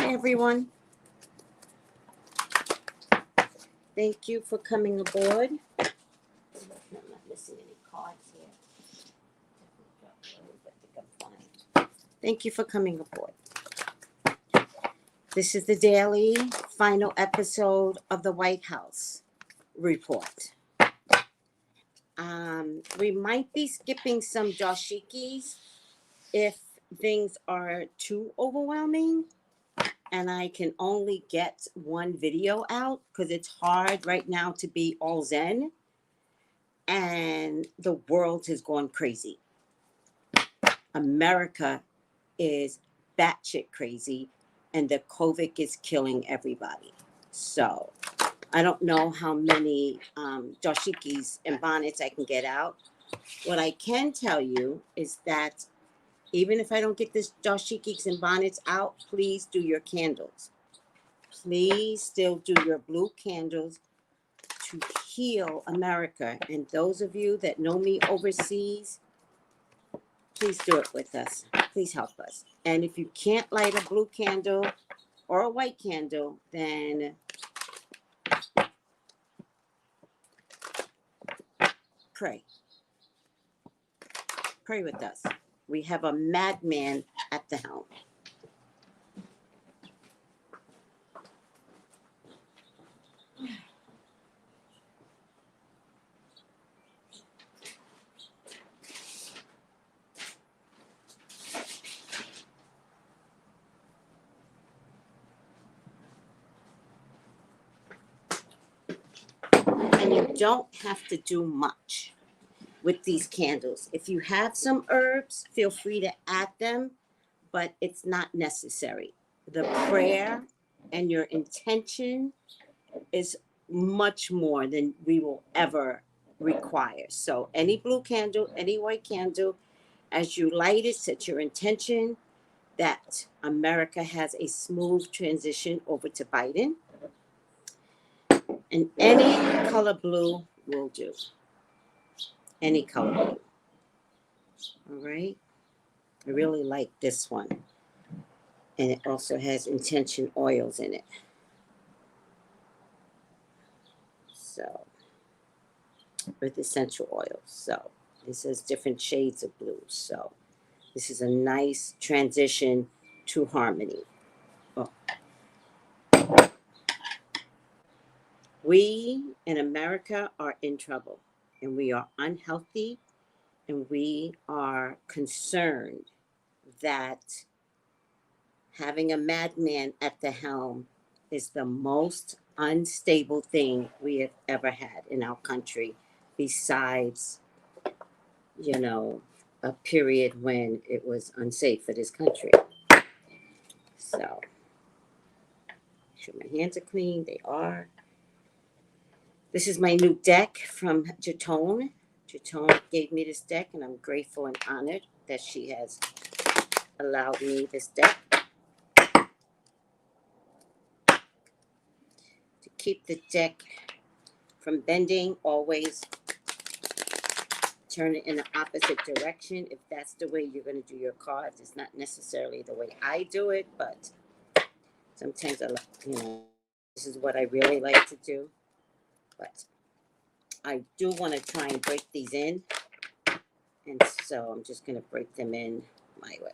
Hi, everyone. Thank you for coming aboard. I'm not missing any cards here. Thank you for coming aboard. This is the daily final episode of the White House report. We might be skipping some dashikis if things are too overwhelming and I can only get one video out because it's hard right now to be all zen and the world has gone crazy. America is batshit crazy and the COVID is killing everybody. So I don't know how many dashikis and bonnets I can get out. What I can tell you is that even if I don't get this dashikis and bonnets out, please do your candles. Please still do your blue candles to heal America. And those of you that know me overseas, please do it with us. Please help us. And if you can't light a blue candle or a white candle, then pray. Pray with us. We have a madman at the helm. And you don't have to do much with these candles. If you have some herbs, feel free to add them, but it's not necessary. The prayer and your intention is much more than we will ever require. So any blue candle, any white candle, as you light it, set your intention that America has a smooth transition over to Biden. And any color blue will do. Any color blue. All right. I really like this one. And it also has intention oils in it. So, with essential oils. So, this is different shades of blue. So, this is a nice transition to harmony. Oh. We in America are in trouble and we are unhealthy and we are concerned that having a madman at the helm is the most unstable thing we have ever had in our country, besides, a period when it was unsafe for this country. So, sure my hands are clean. They are. This is my new deck from Jatone. Jatone gave me this deck, and I'm grateful and honored that she has allowed me this deck. To keep the deck from bending, always turn it in the opposite direction. If that's the way you're going to do your cards, it's not necessarily the way I do it, but sometimes this is what I really like to do. But I do want to try and break these in, and so I'm just going to break them in my way.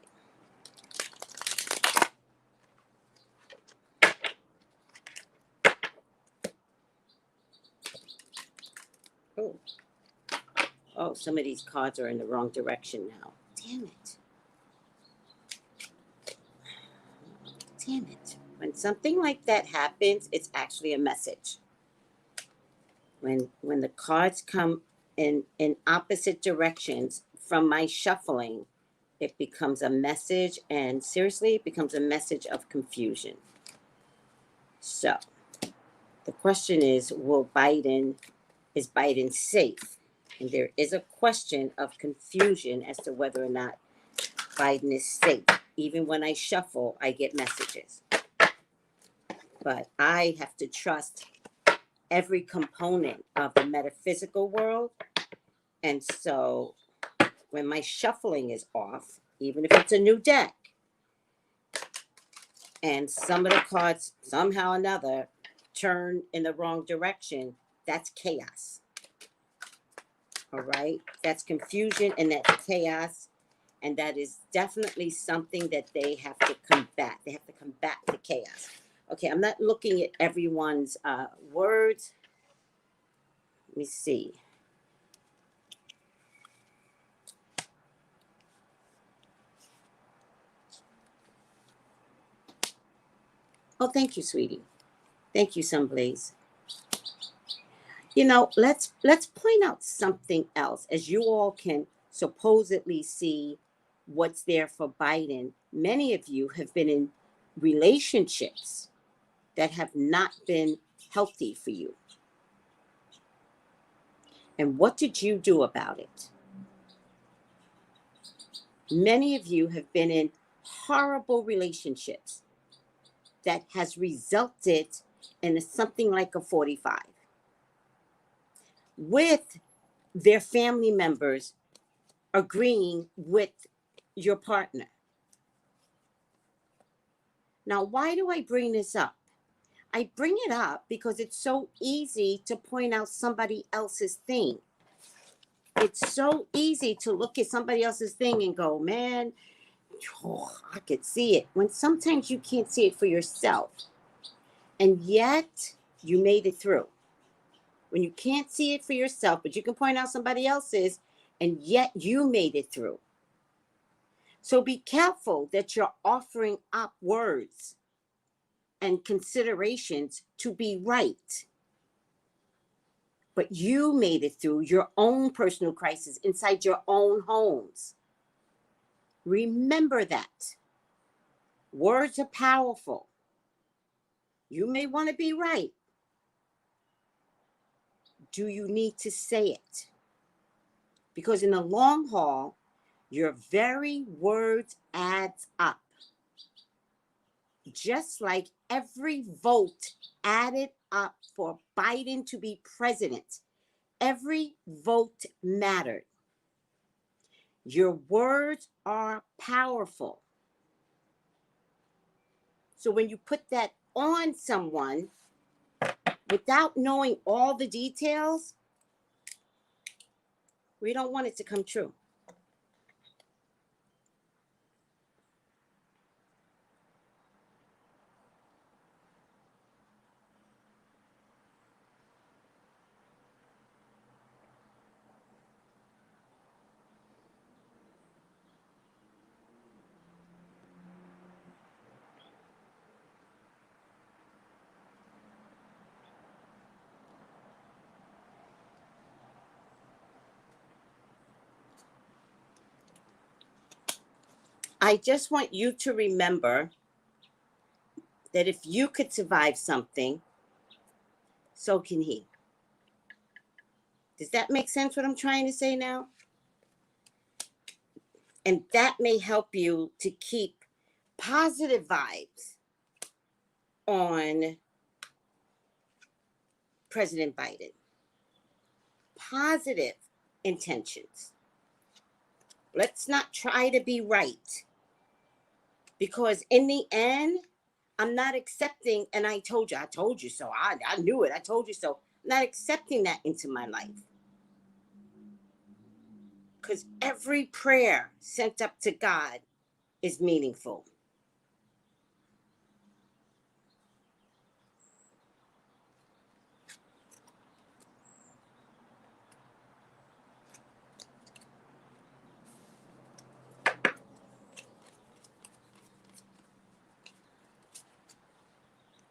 Oh, some of these cards are in the wrong direction now. Damn it. Damn it. When something like that happens, it's actually a message. When the cards come in opposite directions from my shuffling, it becomes a message, and seriously, it becomes a message of confusion. So, the question is is Biden safe? And there is a question of confusion as to whether or not Biden is safe. Even when I shuffle, I get messages. But I have to trust every component of the metaphysical world. And so when my shuffling is off, even if it's a new deck, and some of the cards somehow or another turn in the wrong direction, that's chaos. All right? That's confusion and that's chaos. And that is definitely something that they have to combat. They have to combat the chaos. Okay, I'm not looking at everyone's words. Let me see. Oh, thank you, sweetie. Thank you, Sunblaze. You know, let's point out something else. As you all can supposedly see what's there for Biden, many of you have been in relationships that have not been healthy for you. And what did you do about it? Many of you have been in horrible relationships that has resulted in something like a 45 with their family members agreeing with your partner. Now, why do I bring this up? I bring it up because it's so easy to point out somebody else's thing. It's so easy to look at somebody else's thing and go, man, oh, I could see it. When sometimes you can't see it for yourself. And yet you made it through. When you can't see it for yourself, but you can point out somebody else's, and yet you made it through. So be careful that you're offering up words and considerations to be right. But you made it through your own personal crisis inside your own homes. Remember that. Words are powerful. You may want to be right. Do you need to say it? Because in the long haul, your very words adds up. Just like every vote added up for Biden to be president, every vote mattered. Your words are powerful. So when you put that on someone without knowing all the details, we don't want it to come true. I just want you to remember that if you could survive something, so can he. Does that make sense what I'm trying to say now? And that may help you to keep positive vibes on President Biden. Positive intentions. Let's not try to be right. Because in the end, I'm not accepting, and I told you so. I knew it. I told you so. I'm not accepting that into my life. Because every prayer sent up to God is meaningful.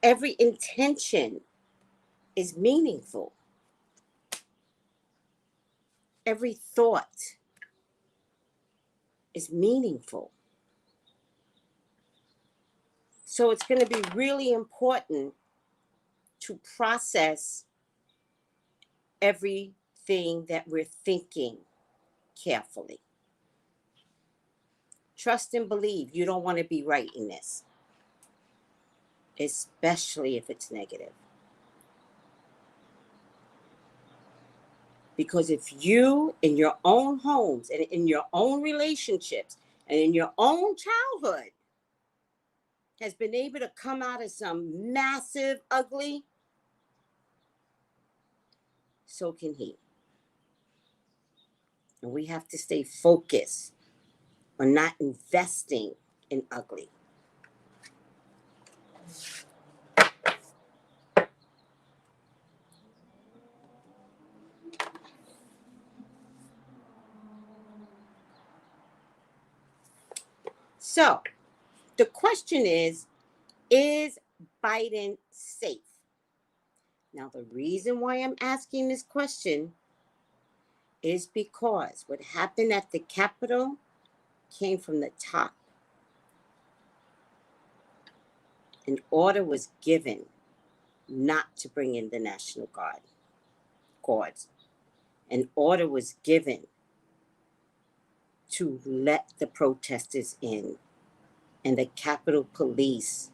Every intention is meaningful. Every thought is meaningful. So it's going to be really important to process everything that we're thinking carefully. Trust and believe you don't want to be right in this, especially if it's negative. Because if you, in your own homes and in your own relationships and in your own childhood, has been able to come out of some massive ugly, so can he. And we have to stay focused on not investing in ugly. So the question is Biden safe? Now, the reason why I'm asking this question is because what happened at the Capitol came from the top. An order was given not to bring in the National Guards. An order was given to let the protesters in, and the Capitol Police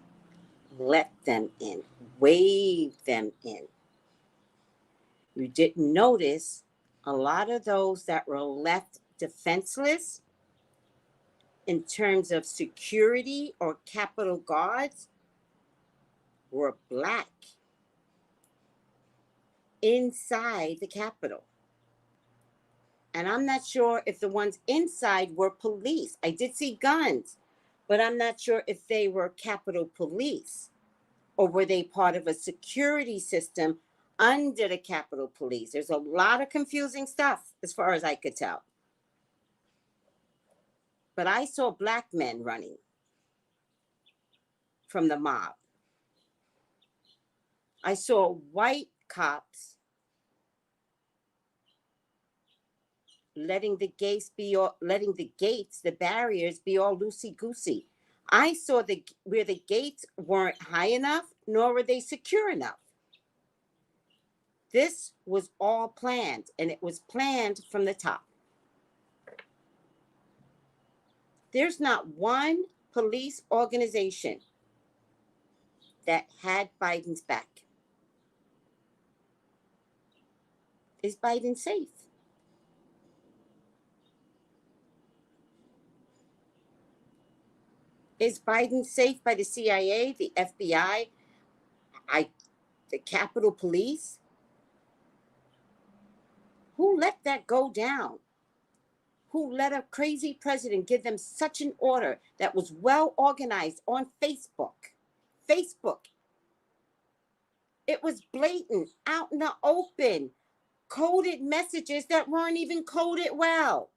let them in, waved them in. You didn't notice a lot of those that were left defenseless in terms of security or Capitol Guards were Black inside the Capitol. And I'm not sure if the ones inside were police. I did see guns, but I'm not sure if they were Capitol Police or were they part of a security system under the Capitol Police. There's a lot of confusing stuff as far as I could tell. But I saw Black men running from the mob. I saw white cops letting the barriers be all loosey-goosey. I saw where the gates weren't high enough, nor were they secure enough. This was all planned, and it was planned from the top. There's not one police organization that had Biden's back. Is Biden safe? Is Biden safe by the CIA, the FBI, the Capitol Police? Who let that go down? Who let a crazy president give them such an order that was well organized on Facebook? It was blatant, out in the open, coded messages that weren't even coded well.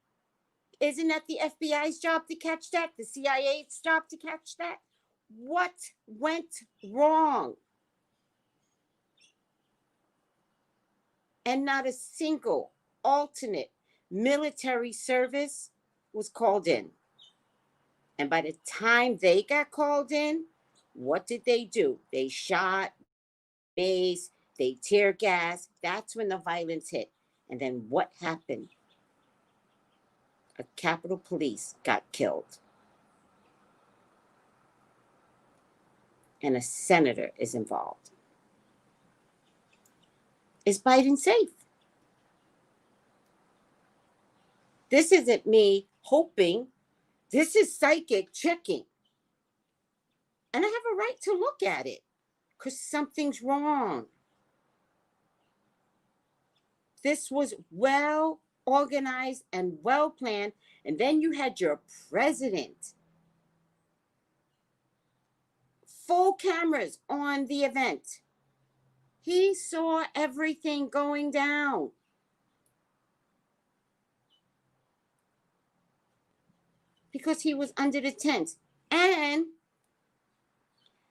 Isn't that the FBI's job to catch that? The CIA's job to catch that? What went wrong? And not a single alternate military service was called in. And by the time they got called in, what did they do? They shot, mace, they tear gas. That's when the violence hit. And then what happened? A Capitol Police got killed. And a senator is involved. Is Biden safe? This isn't me hoping. This is psychic checking. And I have a right to look at it because something's wrong. This was well organized and well planned. And then you had your president. Full cameras on the event. He saw everything going down. Because he was under the tent. And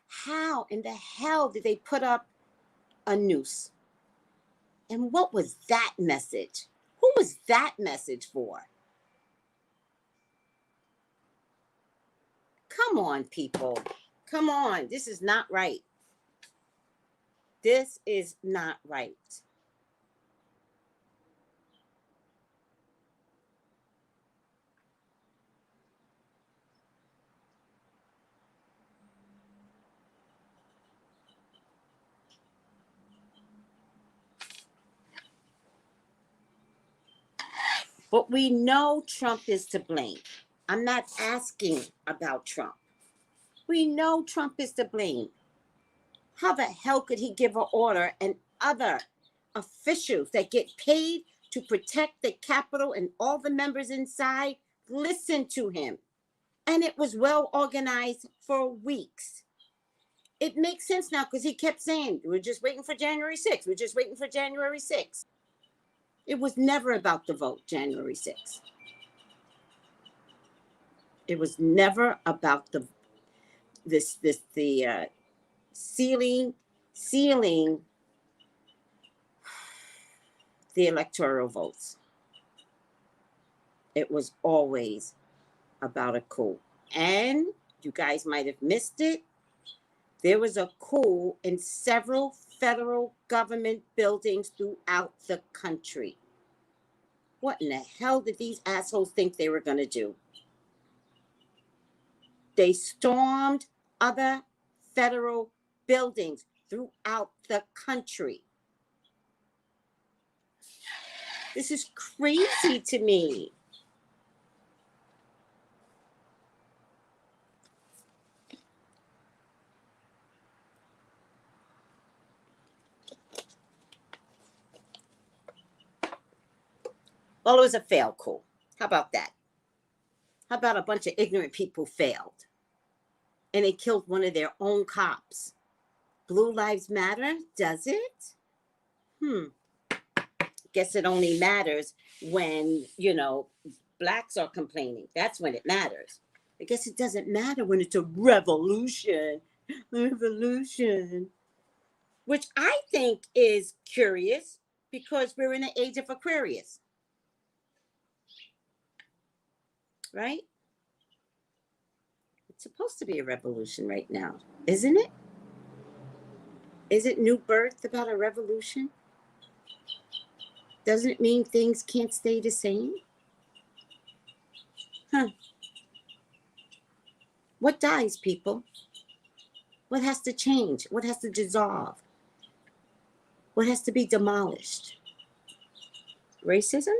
how in the hell did they put up a noose? And what was that message? Who was that message for? Come on, people. Come on. This is not right. This is not right. But we know Trump is to blame. I'm not asking about Trump. We know Trump is to blame. How the hell could he give an order and other officials that get paid to protect the Capitol and all the members inside listen to him? And it was well organized for weeks. It makes sense now because he kept saying, we're just waiting for January 6th. We're just waiting for January 6th. It was never about the vote, January 6th. It was never about the sealing the electoral votes. It was always about a coup. And you guys might have missed it. There was a coup in several federal government buildings throughout the country. What in the hell did these assholes think they were going to do? They stormed other federal buildings throughout the country. This is crazy to me. Well, it was a failed coup. How about that? How about a bunch of ignorant people failed? And they killed one of their own cops. Blue Lives Matter, does it? Guess it only matters when, blacks are complaining. That's when it matters. I guess it doesn't matter when it's a revolution. Revolution. Which I think is curious because we're in the age of Aquarius. Right? It's supposed to be a revolution right now, isn't it? Is it new birth about a revolution? Doesn't it mean things can't stay the same? What dies, people? What has to change? What has to dissolve? What has to be demolished? Racism?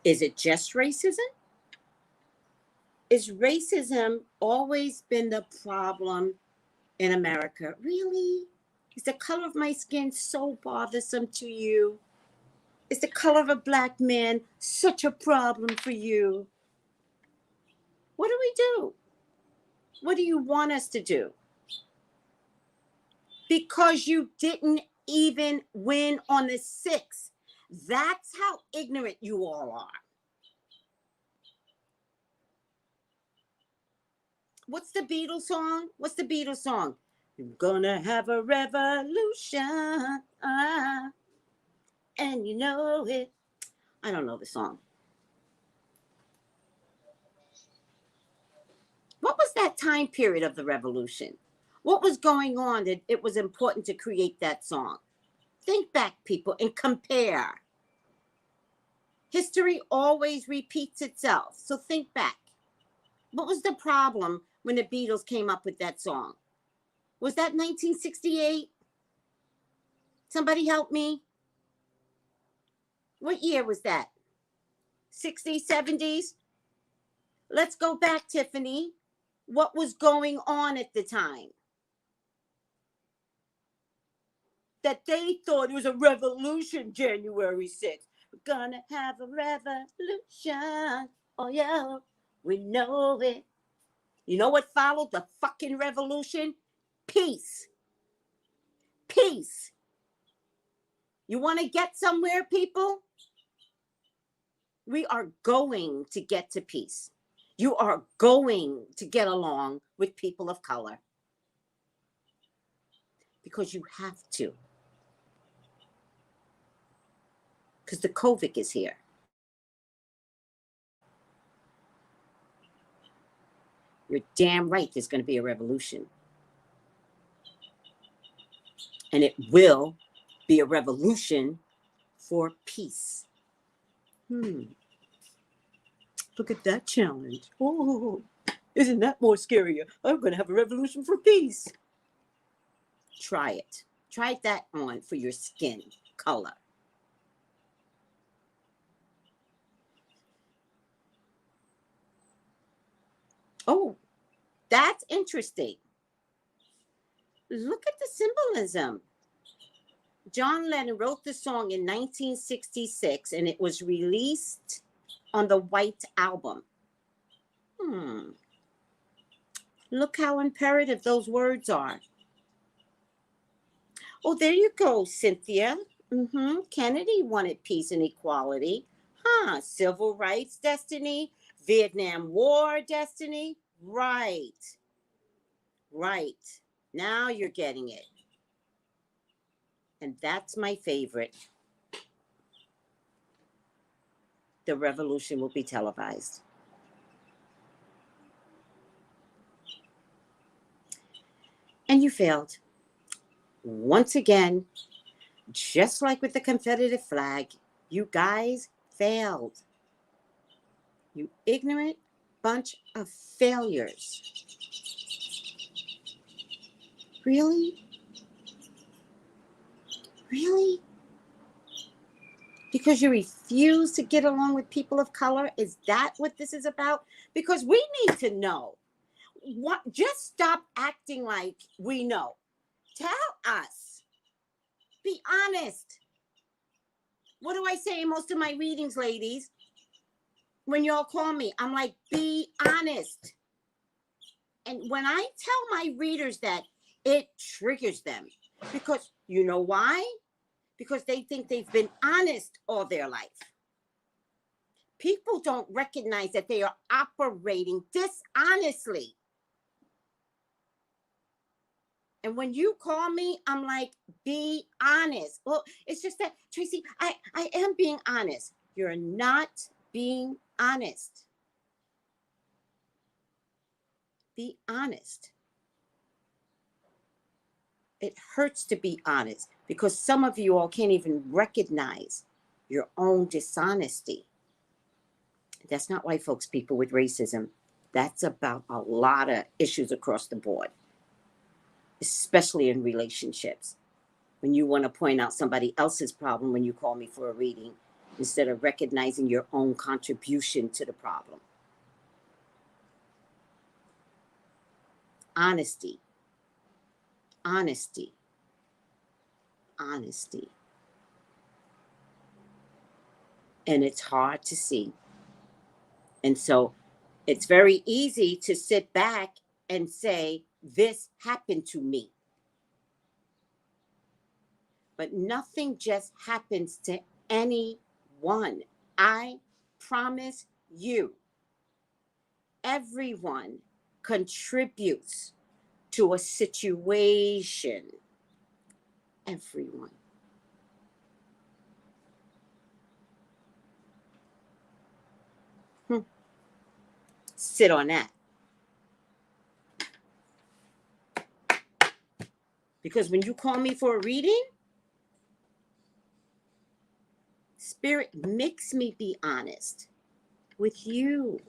Is it just racism? Is racism always been the problem in America? Really? Is the color of my skin so bothersome to you? Is the color of a black man such a problem for you? What do we do? What do you want us to do? Because you didn't even win on the 6th. That's how ignorant you all are. What's the Beatles song? What's the Beatles song? You're gonna have a revolution. And you know it. I don't know the song. What was that time period of the revolution? What was going on that it was important to create that song? Think back, people, and compare. History always repeats itself. So think back. What was the problem when the Beatles came up with that song? Was that 1968? Somebody help me. What year was that? 60s, 70s? Let's go back, Tiffany. What was going on at the time? That they thought it was a revolution, January 6th. We're gonna have a revolution. Oh, yeah, we know it. You know what followed the fucking revolution? Peace. Peace. You want to get somewhere, people? We are going to get to peace. You are going to get along with people of color. Because you have to. Because the COVID is here. You're damn right there's going to be a revolution. And it will be a revolution for peace. Look at that challenge. Oh, Isn't that more scarier? I'm going to have a revolution for peace. Try it. Try that on for your skin color. Oh, that's interesting. Look at the symbolism. John Lennon wrote the song in 1966, and it was released on the White Album. Look how imperative those words are. Oh, there you go, Cynthia. Kennedy wanted peace and equality. Civil rights destiny, Vietnam War destiny. Right. Now you're getting it. And that's my favorite. The revolution will be televised. And you failed. Once again, just like with the Confederate flag, you guys failed. You ignorant bunch of failures. Really? Really? Because you refuse to get along with people of color? Is that what this is about? Because we need to know. What? Just stop acting like we know. Tell us. Be honest. What do I say in most of my readings, ladies? When y'all call me, I'm like, be honest. And when I tell my readers that, it triggers them. Because you know why? Because they think they've been honest all their life. People don't recognize that they are operating dishonestly. And when you call me, I'm like, be honest. Well, it's just that, Tracy, I am being honest. You're not being honest. Be honest. It hurts to be honest because some of you all can't even recognize your own dishonesty. That's not white folks, people with racism. That's about a lot of issues across the board, especially in relationships. When you want to point out somebody else's problem when you call me for a reading, instead of recognizing your own contribution to the problem. Honesty. Honesty. Honesty. And it's hard to see. And so it's very easy to sit back and say, this happened to me. But nothing just happens to anyone. I promise you, everyone contributes to a situation. Everyone. Sit on that. Because when you call me for a reading, Spirit makes me be honest with you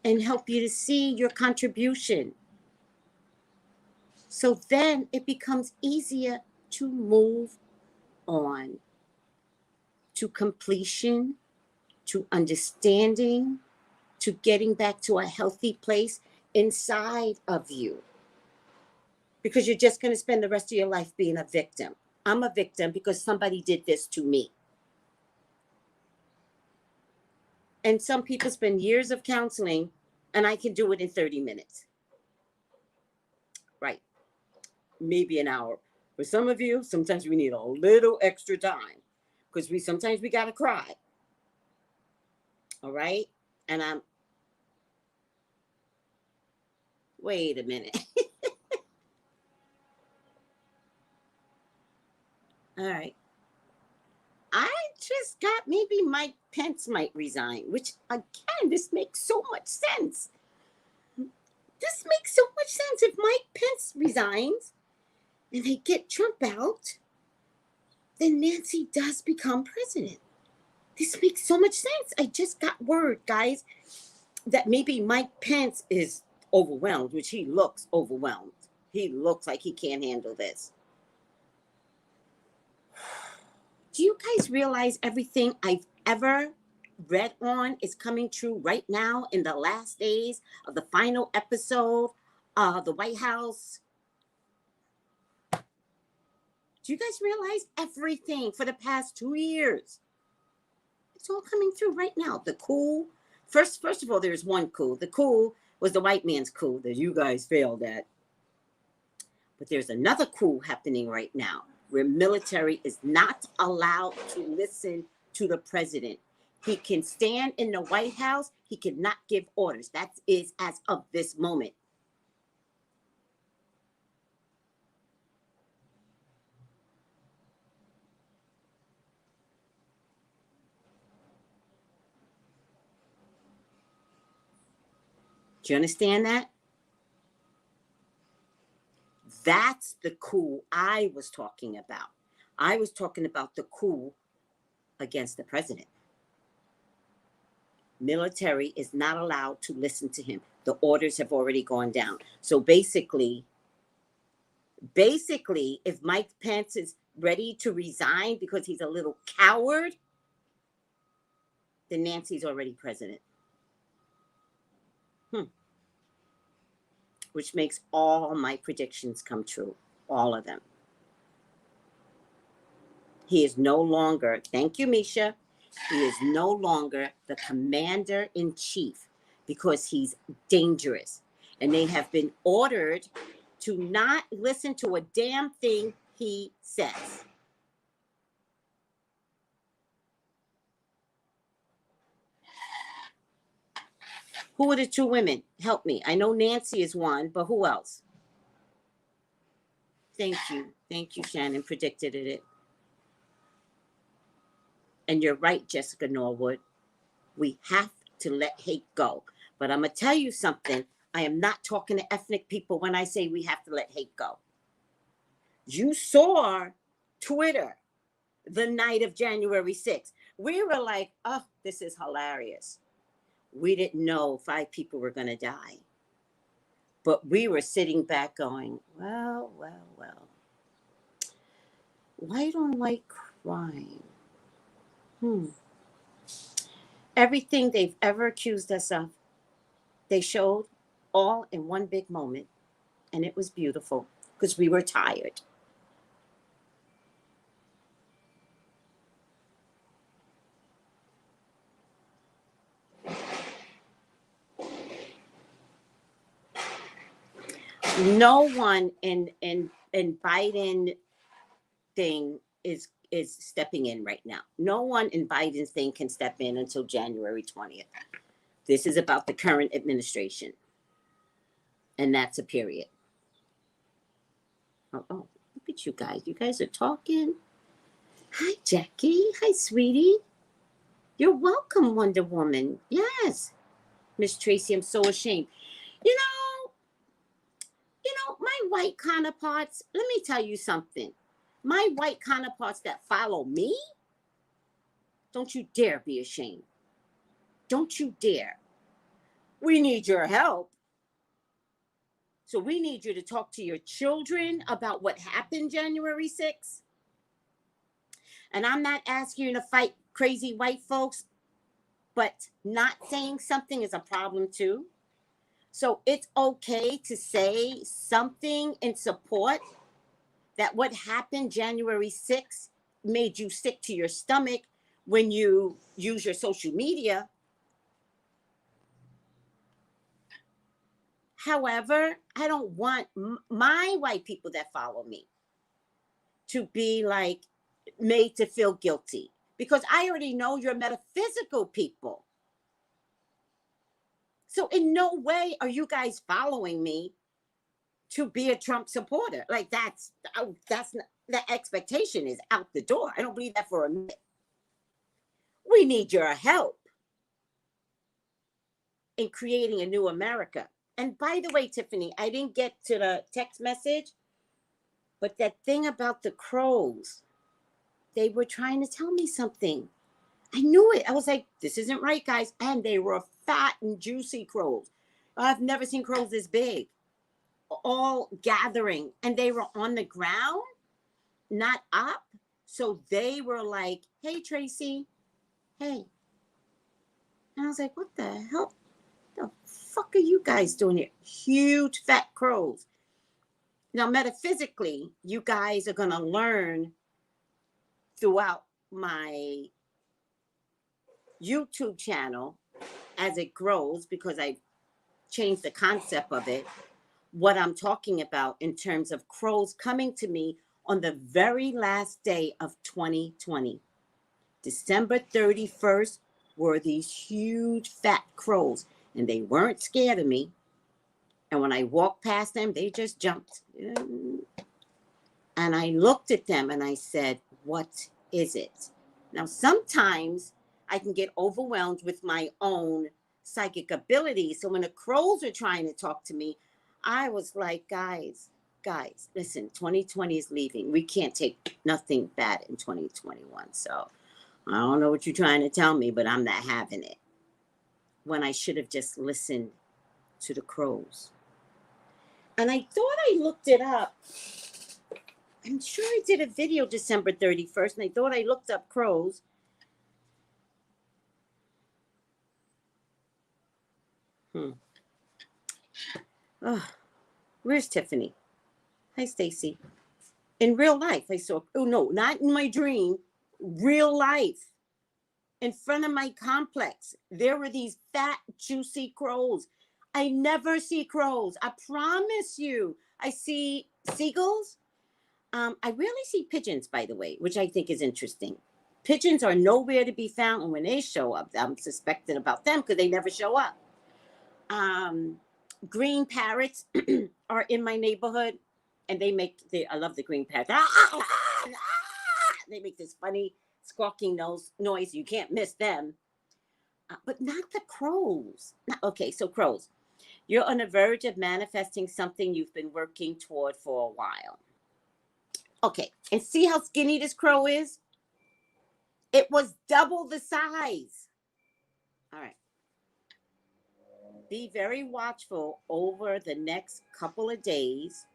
and help you to see your contribution. So then it becomes easier to move on to completion, to understanding, to getting back to a healthy place inside of you. Because you're just going to spend the rest of your life being a victim. I'm a victim because somebody did this to me. And some people spend years of counseling, and I can do it in 30 minutes. Right. Maybe an hour. For some of you, sometimes we need a little extra time because sometimes we got to cry. All right. And wait a minute. All right. I just got maybe Mike Pence might resign, which again, this makes so much sense. This makes so much sense. If Mike Pence resigns and they get Trump out, then Nancy does become president. This makes so much sense. I just got word, guys. that maybe Mike Pence is overwhelmed, which he looks overwhelmed. He looks like he can't handle this. Do you guys realize everything I've ever read on is coming true right now in the last days of the final episode of the White House? Do you guys realize everything for the past 2 years? It's all coming through right now. The coup. First of all, there's one coup. The coup was the white man's coup that you guys failed at. But there's another coup happening right now where military is not allowed to listen to the president. He can stand in the White House. He cannot give orders. That is as of this moment. Do you understand that? That's the coup I was talking about. I was talking about the coup against the president. Military is not allowed to listen to him. The orders have already gone down. So basically, if Mike Pence is ready to resign because he's a little coward, then Nancy's already president. Which makes all my predictions come true. All of them. He is no longer, thank you, Misha, he is no longer the commander-in-chief because he's dangerous. And they have been ordered to not listen to a damn thing he says. Who are the two women? Help me. I know Nancy is one, but who else? Thank you. Thank you, Shannon. Predicted it. And you're right, Jessica Norwood. We have to let hate go. But I'm going to tell you something. I am not talking to ethnic people when I say we have to let hate go. You saw Twitter the night of January 6th. We were like, oh, this is hilarious. We didn't know 5 people were going to die. But we were sitting back going, well. White on white crime. Everything they've ever accused us of, they showed all in one big moment. And it was beautiful because we were tired. No one in Biden thing is stepping in right now. No one in Biden's thing can step in until January 20th. This is about the current administration. And that's a period. Oh, look at you guys. You guys are talking. Hi, Jackie. Hi, sweetie. You're welcome, Wonder Woman. Yes. Miss Tracy, I'm so ashamed. You know, my white counterparts, let me tell you something. My white counterparts that follow me, don't you dare be ashamed. Don't you dare. We need your help. So we need you to talk to your children about what happened January 6th. And I'm not asking you to fight crazy white folks, but not saying something is a problem too. So it's okay to say something in support that what happened January 6th made you sick to your stomach when you use your social media. However, I don't want my white people that follow me to be like made to feel guilty because I already know you're metaphysical people. So in no way are you guys following me to be a Trump supporter. Like that's not, the expectation is out the door. I don't believe that for a minute. We need your help in creating a new America. And by the way, Tiffany, I didn't get to the text message, but that thing about the crows, they were trying to tell me something. I knew it. I was like, this isn't right, guys. And they were fat and juicy crows. I've never seen crows this big, all gathering, and they were on the ground, not up. So they were like, "Hey, Tracy, hey." And I was like, "What the hell? The fuck are you guys doing here?" Huge fat crows. Now, metaphysically, you guys are going to learn throughout my YouTube channel as it grows, because I changed the concept of it, what I'm talking about in terms of crows coming to me on the very last day of 2020. December 31st were these huge fat crows, and they weren't scared of me. And when I walked past them, they just jumped. And I looked at them and I said, "What is it?" Now, sometimes I can get overwhelmed with my own psychic ability. So when the crows are trying to talk to me, I was like, guys, listen, 2020 is leaving. We can't take nothing bad in 2021. So I don't know what you're trying to tell me, but I'm not having it. When I should have just listened to the crows. And I thought I looked it up. I'm sure I did a video December 31st, and I thought I looked up crows. Oh, where's Tiffany? Hi, Stacy. In real life, I saw, oh no, not in my dream, real life. In front of my complex, there were these fat, juicy crows. I never see crows. I promise you. I see seagulls. I rarely see pigeons, by the way, which I think is interesting. Pigeons are nowhere to be found, and when they show up, I'm suspecting about them because they never show up. Green parrots are in my neighborhood, and I love the green parrots. They make this funny squawking noise. You can't miss them. But not the crows. Okay, so crows. You're on the verge of manifesting something you've been working toward for a while. Okay, and see how skinny this crow is? It was double the size. All right. Be very watchful over the next couple of days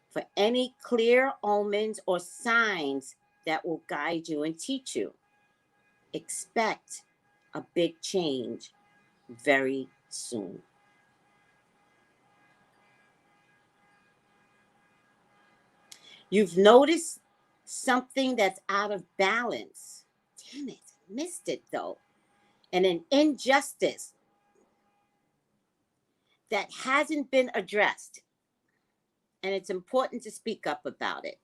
for any clear omens or signs that will guide you and teach you. Expect a big change very soon. You've noticed something that's out of balance. Damn it, missed it though. And an injustice that hasn't been addressed. And it's important to speak up about it.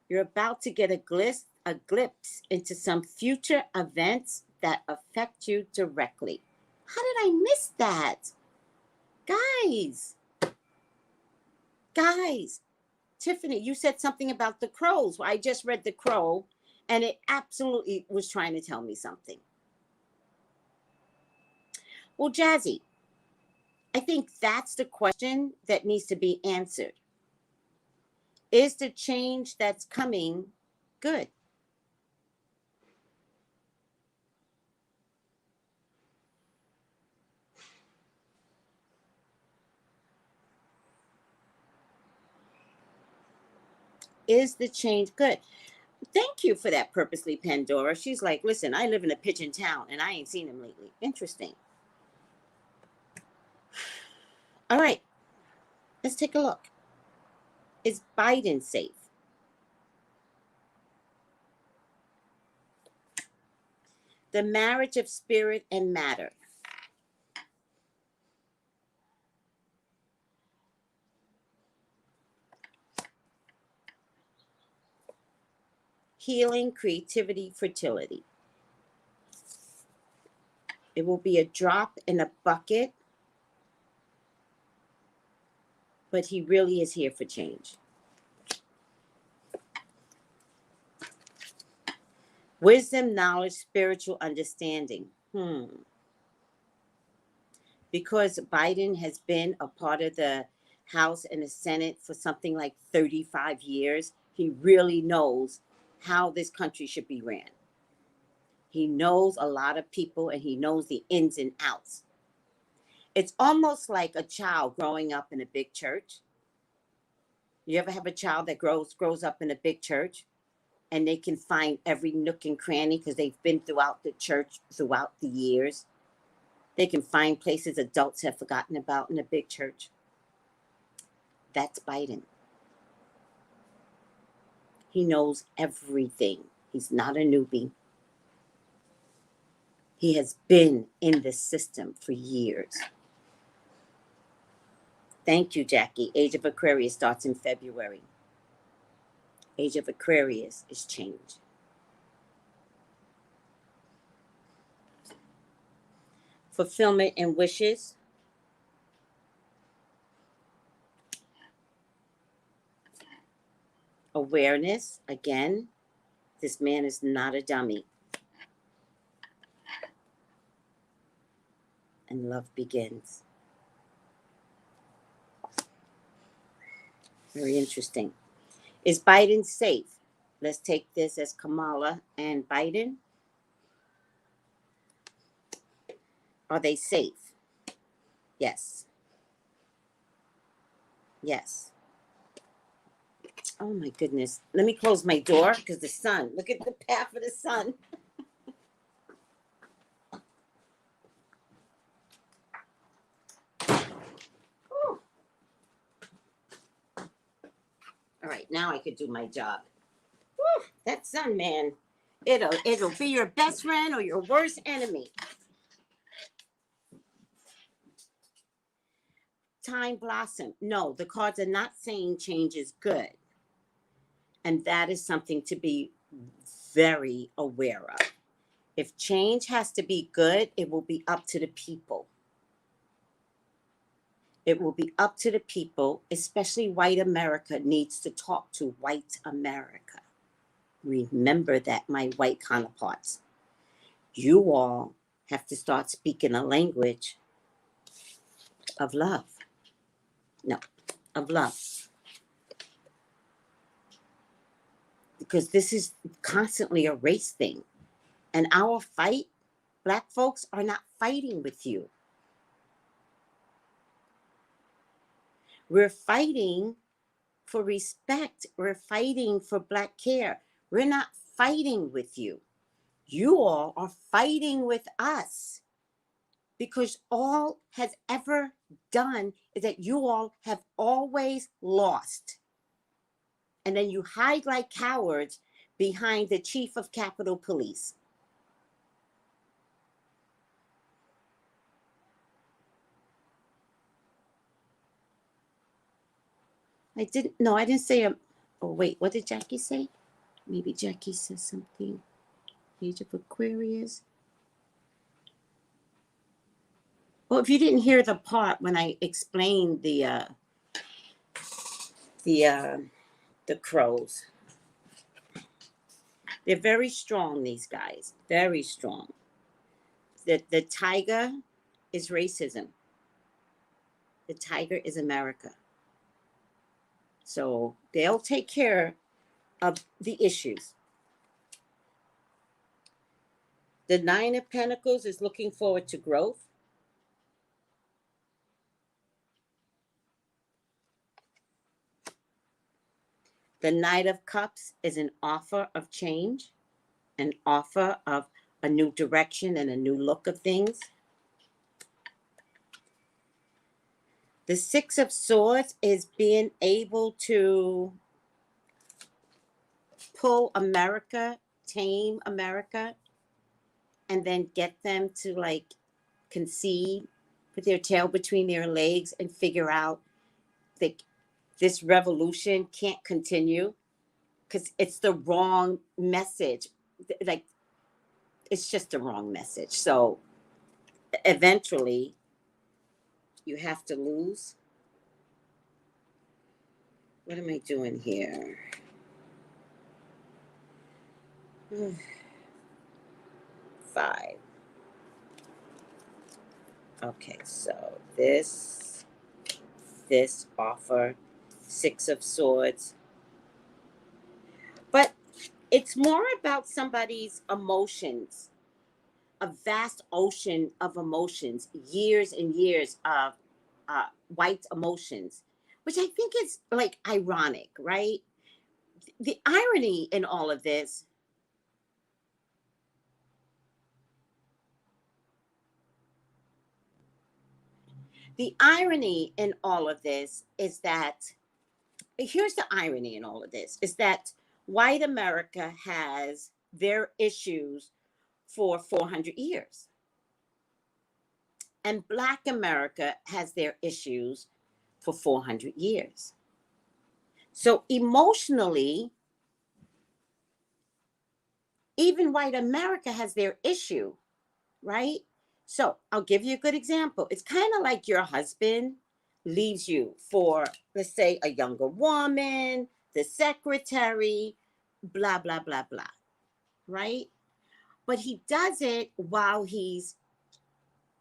You're about to get a glimpse into some future events that affect you directly. How did I miss that? Guys, Tiffany, you said something about the crows. Well, I just read the crow, and it absolutely was trying to tell me something. Well, Jazzy, I think that's the question that needs to be answered. Is the change that's coming good? Is the change good? Thank you for that, Purposely Pandora. She's like, listen, I live in a pigeon town and I ain't seen him lately. Interesting. All right, let's take a look. Is Biden safe? The marriage of spirit and matter. Healing, creativity, fertility. It will be a drop in a bucket, but he really is here for change. Wisdom, knowledge, spiritual understanding. Because Biden has been a part of the House and the Senate for something like 35 years, he really knows how this country should be ran. He knows a lot of people and he knows the ins and outs. It's almost like a child growing up in a big church. You ever have a child that grows up in a big church and they can find every nook and cranny because they've been throughout the church throughout the years? They can find places adults have forgotten about in a big church. That's Biden. He knows everything. He's not a newbie. He has been in this system for years. Thank you, Jackie. Age of Aquarius starts in February. Age of Aquarius is change. Fulfillment and wishes. Awareness. Again, this man is not a dummy. And love begins. Very interesting. Is Biden safe? Let's take this as Kamala and Biden. Are they safe? Yes. Yes. Oh my goodness. Let me close my door because the sun. Look at the path of the sun. All right, now I could do my job. Woo, that sun, man. It'll be your best friend or your worst enemy. Time blossom. No, the cards are not saying change is good. And that is something to be very aware of. If change has to be good, it will be up to the people. It will be up to the people, especially white America needs to talk to white America. Remember that, my white counterparts. You all have to start speaking a language of love. No, of love. Because this is constantly a race thing. And our fight, Black folks are not fighting with you. We're fighting for respect. We're fighting for Black care. We're not fighting with you. You all are fighting with us. Because all has ever done is that you all have always lost. And then you hide like cowards behind the chief of Capitol Police. I didn't say oh wait, what did Jackie say? Maybe Jackie says something. Age of Aquarius. Well, if you didn't hear the part when I explained the crows, they're very strong. These guys, very strong. The tiger is racism. The tiger is America. So they'll take care of the issues. The Nine of Pentacles is looking forward to growth. The Knight of Cups is an offer of change, an offer of a new direction and a new look of things. The Six of Swords is being able to pull America, tame America, and then get them to like concede, put their tail between their legs and figure out that this revolution can't continue because it's the wrong message. Like, it's just the wrong message. So eventually you have to lose. What am I doing here? Five. Okay, so this offer, Six of Swords. But it's more about somebody's emotions. a vast ocean of emotions, years and years of white emotions, which I think is like ironic, right? The irony in all of this, the irony in all of this is that, here's the irony in all of this, is that white America has their issues for 400 years. And Black America has their issues for 400 years. So emotionally, even white America has their issue, right? So I'll give you a good example. It's kind of like your husband leaves you for, let's say, a younger woman, the secretary, blah, blah, blah, blah, right? But he does it while he's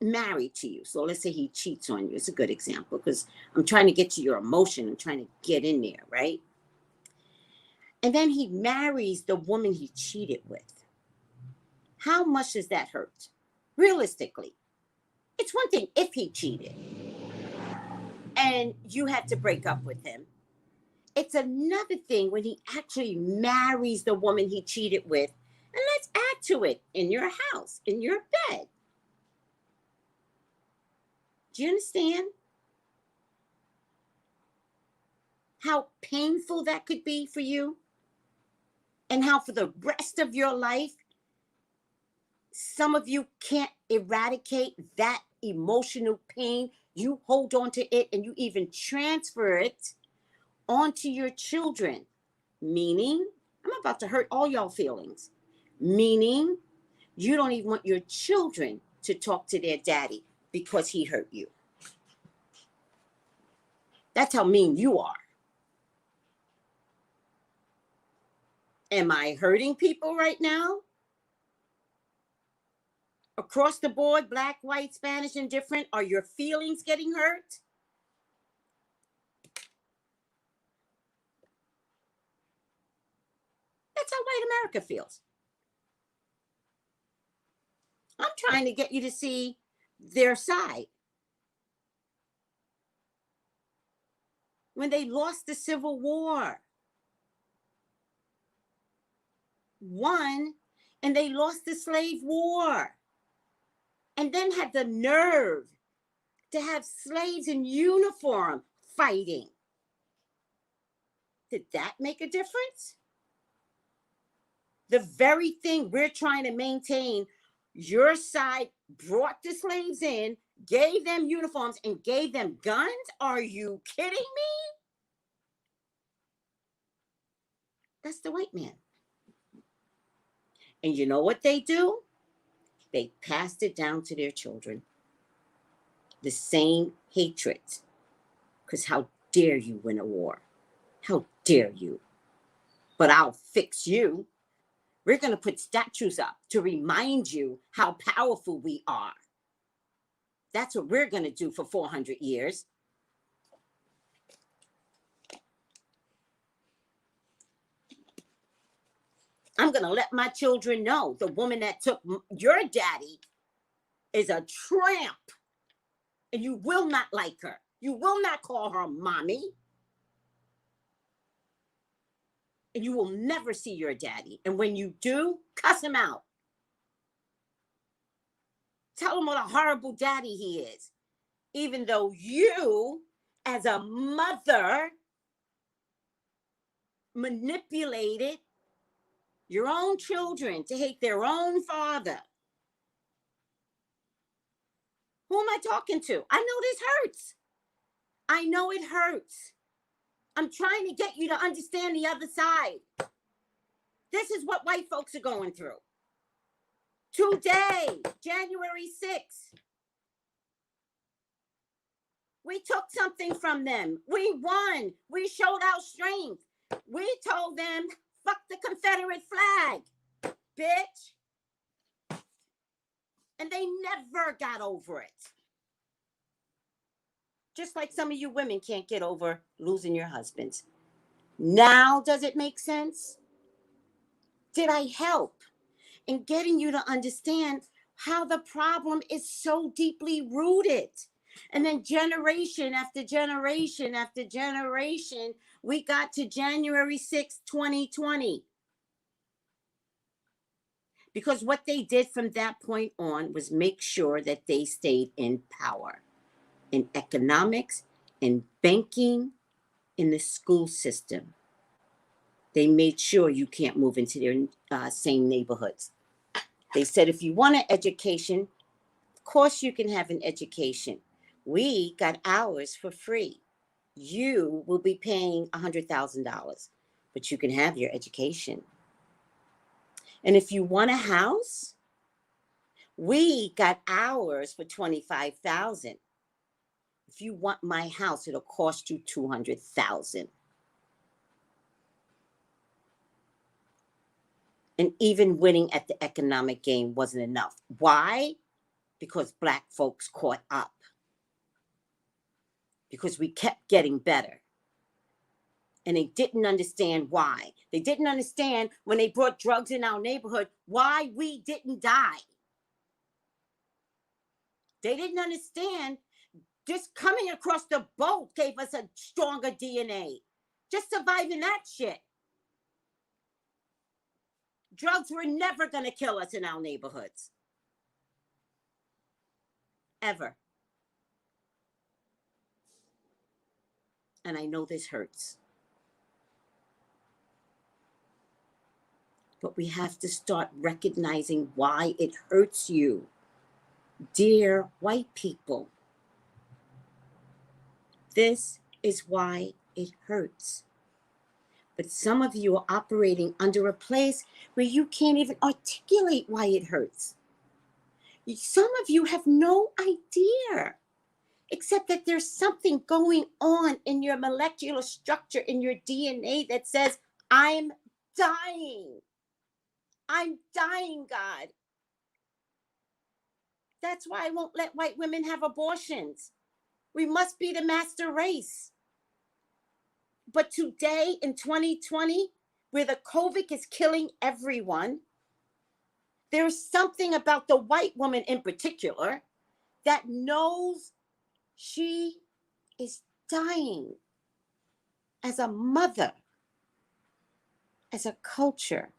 married to you. So let's say he cheats on you. It's a good example because I'm trying to get to your emotion. I'm trying to get in there, right? And then he marries the woman he cheated with. How much does that hurt? Realistically, it's one thing if he cheated and you had to break up with him. It's another thing when he actually marries the woman he cheated with. And let's add to it, in your house, in your bed. Do you understand how painful that could be for you? And how for the rest of your life, some of you can't eradicate that emotional pain. You hold on to it and you even transfer it onto your children. Meaning, I'm about to hurt all y'all feelings. Meaning, you don't even want your children to talk to their daddy because he hurt you. That's how mean you are. Am I hurting people right now? Across the board, Black, white, Spanish, indifferent, are your feelings getting hurt? That's how white America feels. I'm trying to get you to see their side. When they lost the Civil War, won, and they lost the slave war, and then had the nerve to have slaves in uniform fighting. Did that make a difference? The very thing we're trying to maintain, your side brought the slaves in, gave them uniforms, and gave them guns? Are you kidding me? That's the white man. And you know what they do? They passed it down to their children. The same hatred. Because how dare you win a war? How dare you? But I'll fix you. We're going to put statues up to remind you how powerful we are. That's what we're going to do for 400 years. I'm going to let my children know the woman that took your daddy is a tramp. And you will not like her. You will not call her mommy. And you will never see your daddy. And when you do, cuss him out. Tell him what a horrible daddy he is. Even though you, as a mother, manipulated your own children to hate their own father. Who am I talking to? I know this hurts. I know it hurts. I'm trying to get you to understand the other side. This is what white folks are going through. Today, January 6th, we took something from them. We won. We showed our strength. We told them, fuck the Confederate flag, bitch. And they never got over it. Just like some of you women can't get over losing your husbands. Now, does it make sense? Did I help in getting you to understand how the problem is so deeply rooted. And then generation after generation after generation, we got to January 6th, 2020. Because what they did from that point on was make sure that they stayed in power, in economics, in banking, in the school system. They made sure you can't move into their same neighborhoods. They said if you want an education, of course you can have an education. We got ours for free. You will be paying $100,000, but you can have your education. And if you want a house, we got ours for $25,000. If you want my house, it'll cost you $200,000. And even winning at the economic game wasn't enough. Why? Because Black folks caught up. Because we kept getting better. And they didn't understand why. They didn't understand when they brought drugs in our neighborhood, why we didn't die. They didn't understand just coming across the boat gave us a stronger DNA. Just surviving that shit. Drugs were never going to kill us in our neighborhoods. Ever. And I know this hurts. But we have to start recognizing why it hurts you. Dear white people, this is why it hurts. But some of you are operating under a place where you can't even articulate why it hurts. Some of you have no idea, except that there's something going on in your molecular structure, in your DNA that says, I'm dying. I'm dying, God. That's why I won't let white women have abortions. We must be the master race. But today in 2020, where the COVID is killing everyone, there's something about the white woman in particular that knows she is dying as a mother, as a culture,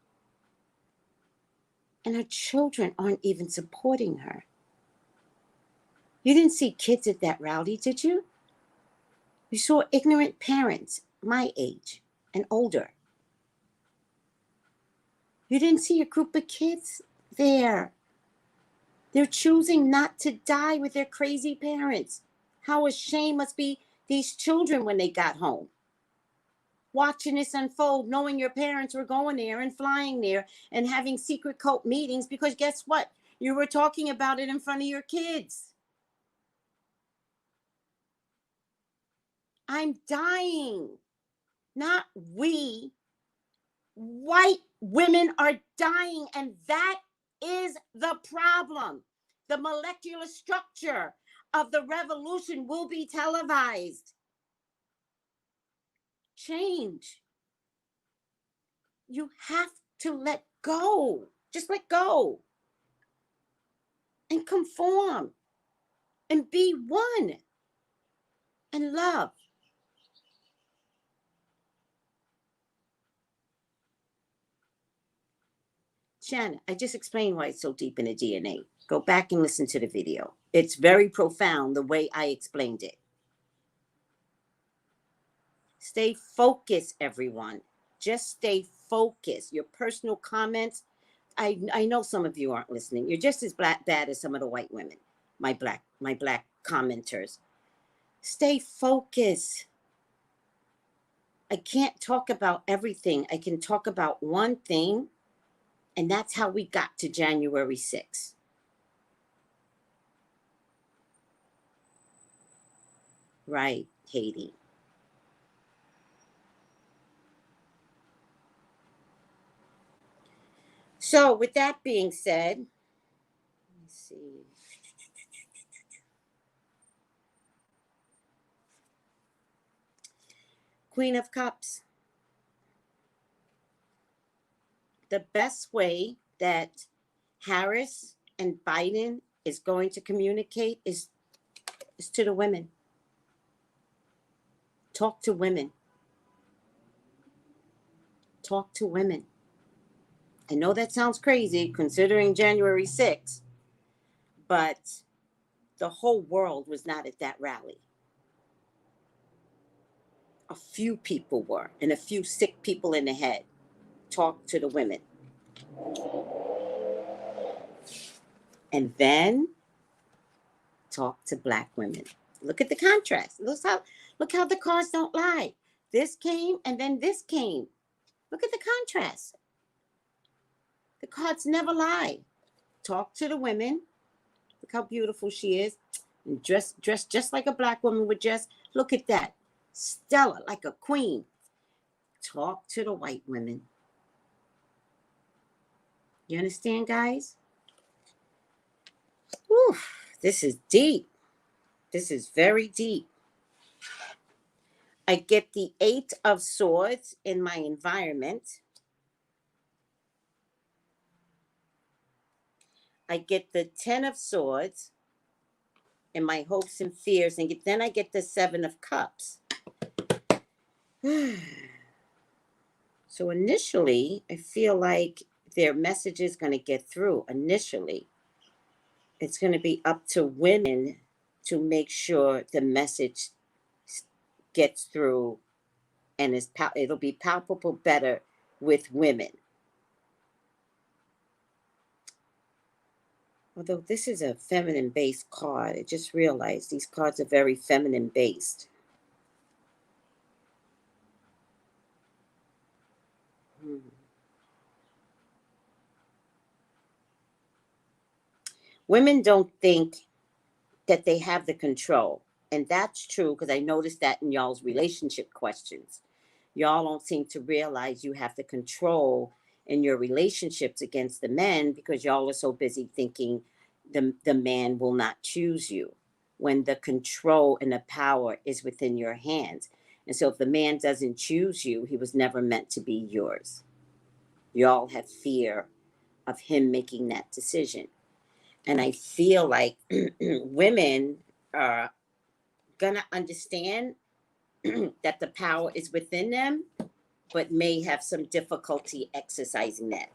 and her children aren't even supporting her. You didn't see kids at that rally, did you? You saw ignorant parents my age and older. You didn't see a group of kids there. They're choosing not to die with their crazy parents. How ashamed must be these children when they got home. Watching this unfold, knowing your parents were going there and flying there and having secret cult meetings because guess what? You were talking about it in front of your kids. I'm dying. Not we. White women are dying, and that is the problem. The molecular structure of the revolution will be televised. Change. You have to let go. Just let go. And conform. And be one. And love. Shanna, I just explained why it's so deep in the DNA. Go back and listen to the video. It's very profound the way I explained it. Stay focused, everyone. Just stay focused. Your personal comments, I know some of you aren't listening. You're just as bad as some of the white women, my black commenters. Stay focused. I can't talk about everything. I can talk about one thing, and that's how we got to January 6th. Right, Katie. So with that being said, let's see. Queen of Cups. The best way that Harris and Biden is going to communicate is to the women. Talk to women. Talk to women. I know that sounds crazy considering January 6th, but the whole world was not at that rally. A few people were, and a few sick people in the head. Talk to the women. And then talk to Black women. Look at the contrast. Look how the cards don't lie. This came and then this came. Look at the contrast. The cards never lie. Talk to the women. Look how beautiful she is. And dressed just like a Black woman would dress. Look at that. Stellar, like a queen. Talk to the white women. You understand, guys? Whew, this is deep. This is very deep. I get the 8 of Swords in my environment. I get the 10 of Swords in my hopes and fears. And then I get the 7 of Cups. So initially, I feel like their message is going to get through. Initially, it's going to be up to women to make sure the message gets through, and it'll be palpable better with women. Although this is a feminine-based card, I just realized these cards are very feminine-based. Women don't think that they have the control. And that's true because I noticed that in y'all's relationship questions. Y'all don't seem to realize you have the control in your relationships against the men because y'all are so busy thinking the man will not choose you, when the control and the power is within your hands. And so if the man doesn't choose you, he was never meant to be yours. Y'all have fear of him making that decision. And I feel like women are gonna understand that the power is within them, but may have some difficulty exercising that.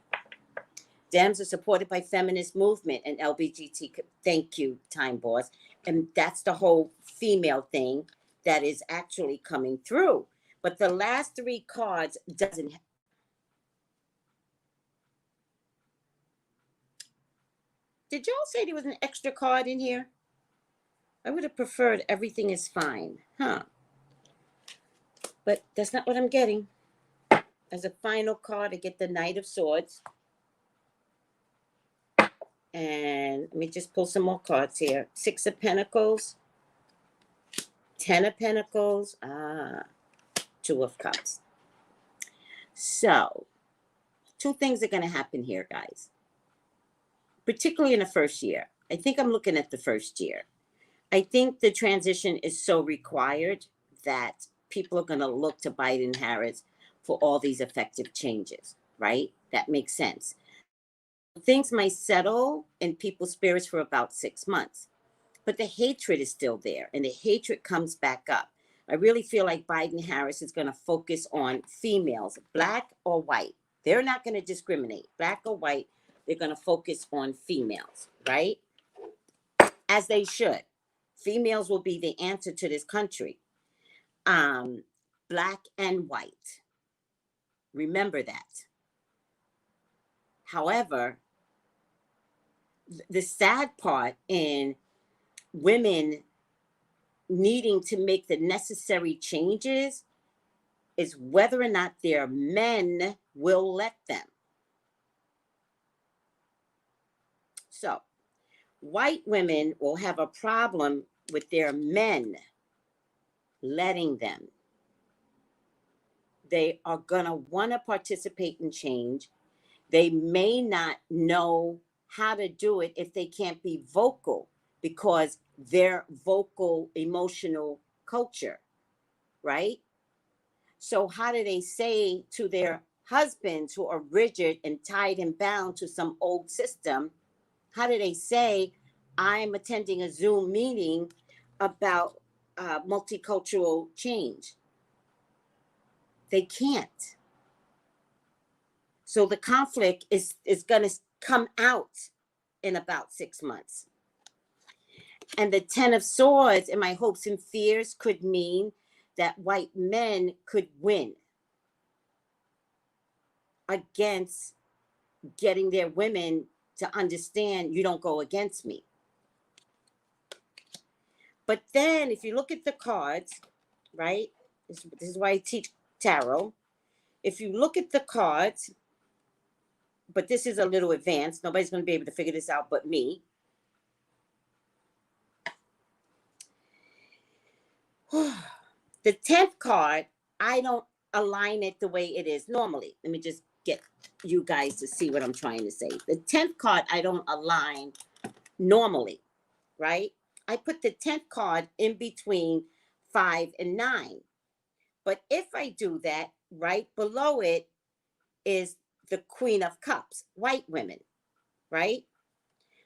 Dems are supported by feminist movement and LBGT. Thank you, Time Boss. And that's the whole female thing that is actually coming through. But the last 3 cards doesn't. Did y'all say there was an extra card in here? I would have preferred everything is fine, huh? But that's not what I'm getting. As a final card, I get the Knight of Swords. And let me just pull some more cards here. 6 of Pentacles, 10 of Pentacles, 2 of Cups. So, 2 things are going to happen here, guys. Particularly in the first year. I think I'm looking at the first year. I think the transition is so required that people are going to look to Biden Harris for all these effective changes, right? That makes sense. Things might settle in people's spirits for about 6 months, but the hatred is still there, and the hatred comes back up. I really feel like Biden Harris is going to focus on females, Black or white. They're not going to discriminate, Black or white. They're going to focus on females, right? As they should. Females will be the answer to this country. Black and white. Remember that. However, the sad part in women needing to make the necessary changes is whether or not their men will let them. So, white women will have a problem with their men letting them. They are going to want to participate in change. They may not know how to do it if they can't be vocal because they're vocal, emotional culture, right? So how do they say to their husbands who are rigid and tied and bound to some old system, How do they say, I'm attending a Zoom meeting about multicultural change? They can't. So the conflict is going to come out in about 6 months. And the 10 of Swords and my hopes and fears could mean that white men could win against getting their women to understand, you don't go against me. But then if you look at the cards, right? This is why I teach tarot. If you look at the cards, but this is a little advanced. Nobody's going to be able to figure this out but me. The 10th card, I don't align it the way it is normally. Let me just get you guys to see what I'm trying to say. The 10th card, I don't align normally, right? I put the 10th card in between 5 and 9. But if I do that, right below it is the Queen of Cups, white women, right?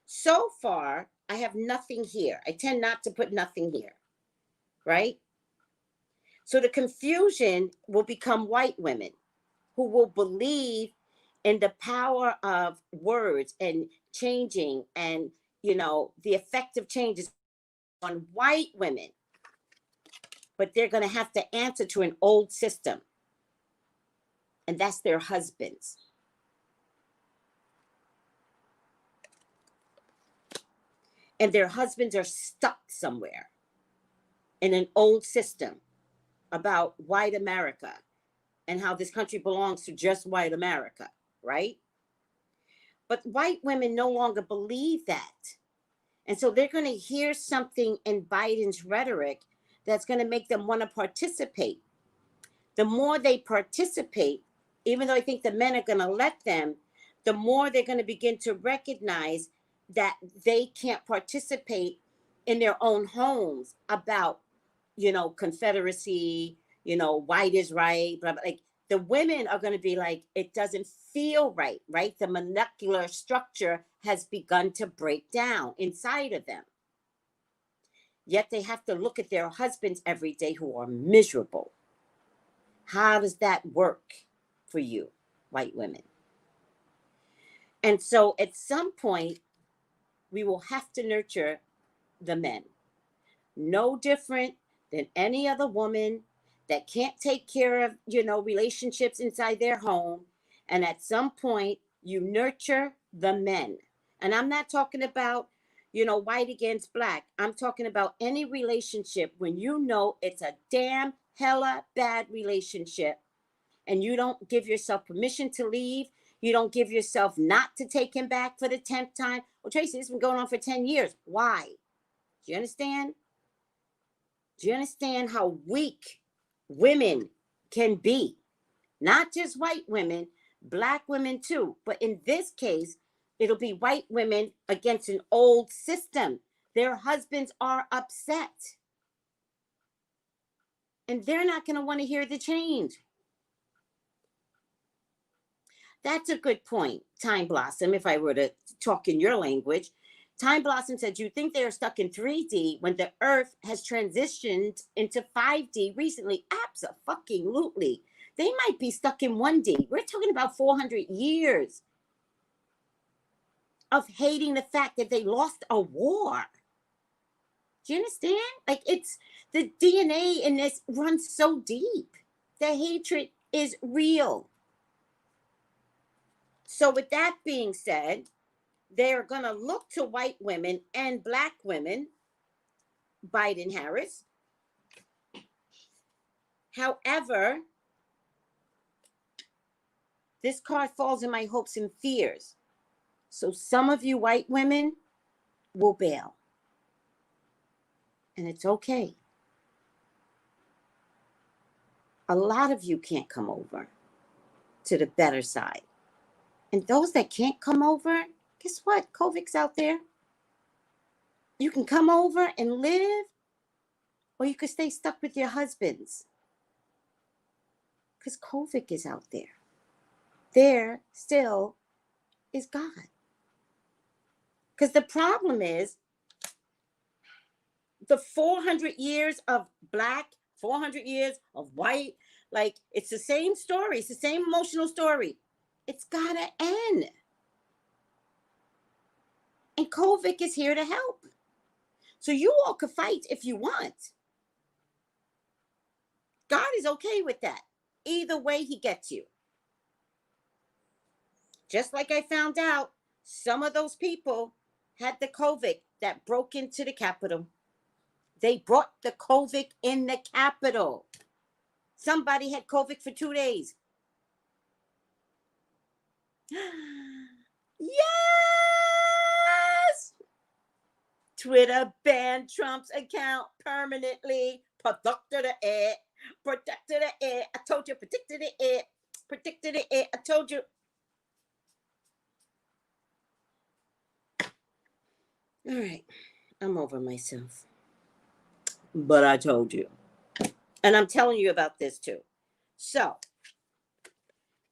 So far, I have nothing here. I tend not to put nothing here, right? So the confusion will become white women who will believe in the power of words and changing and, you know, the effective changes on white women. But they're going to have to answer to an old system. And that's their husbands. And their husbands are stuck somewhere in an old system about white America and how this country belongs to just white America, right? But white women no longer believe that. And so they're going to hear something in Biden's rhetoric that's going to make them want to participate. The more they participate, even though I think the men are going to let them, the more they're going to begin to recognize that they can't participate in their own homes about, you know, Confederacy, you know, white is right, blah, blah. Like the women are going to be like, it doesn't feel right, right? The molecular structure has begun to break down inside of them. Yet they have to look at their husbands every day who are miserable. How does that work for you, white women? And so at some point, we will have to nurture the men. No different than any other woman that can't take care of, you know, relationships inside their home. And at some point, you nurture the men. And I'm not talking about, you know, white against black. I'm talking about any relationship when you know it's a damn hella bad relationship and you don't give yourself permission to leave. You don't give yourself not to take him back for the 10th time. Well, Tracy, this has been going on for 10 years. Why? Do you understand? Do you understand how weak women can be? Not just white women, black women too. But in this case, it'll be white women against an old system. Their husbands are upset. And they're not going to want to hear the change. That's a good point, Time Blossom, if I were to talk in your language. Time Blossom said, you think they are stuck in 3D when the Earth has transitioned into 5D recently? Abso-fucking-lutely. They might be stuck in 1D. We're talking about 400 years of hating the fact that they lost a war. Do you understand? Like, it's the DNA in this runs so deep. The hatred is real. So with that being said, they're going to look to white women and black women, Biden Harris. However, this card falls in my hopes and fears. So some of you white women will bail. And it's okay. A lot of you can't come over to the better side. And those that can't come over, guess what? COVID's out there. You can come over and live, or you could stay stuck with your husbands. Because COVID is out there. There still is God. Because the problem is the 400 years of black, 400 years of white, like it's the same story. It's the same emotional story. It's got to end. And COVID is here to help. So you all could fight if you want. God is okay with that. Either way, he gets you. Just like I found out, some of those people had the COVID that broke into the Capitol. They brought the COVID in the Capitol. Somebody had COVID for 2 days. Yes! Twitter banned Trump's account permanently. Protected it. Protected it. I told you, predicted it. Predicted it. I told you. All right. I'm over myself. But I told you. And I'm telling you about this too. So,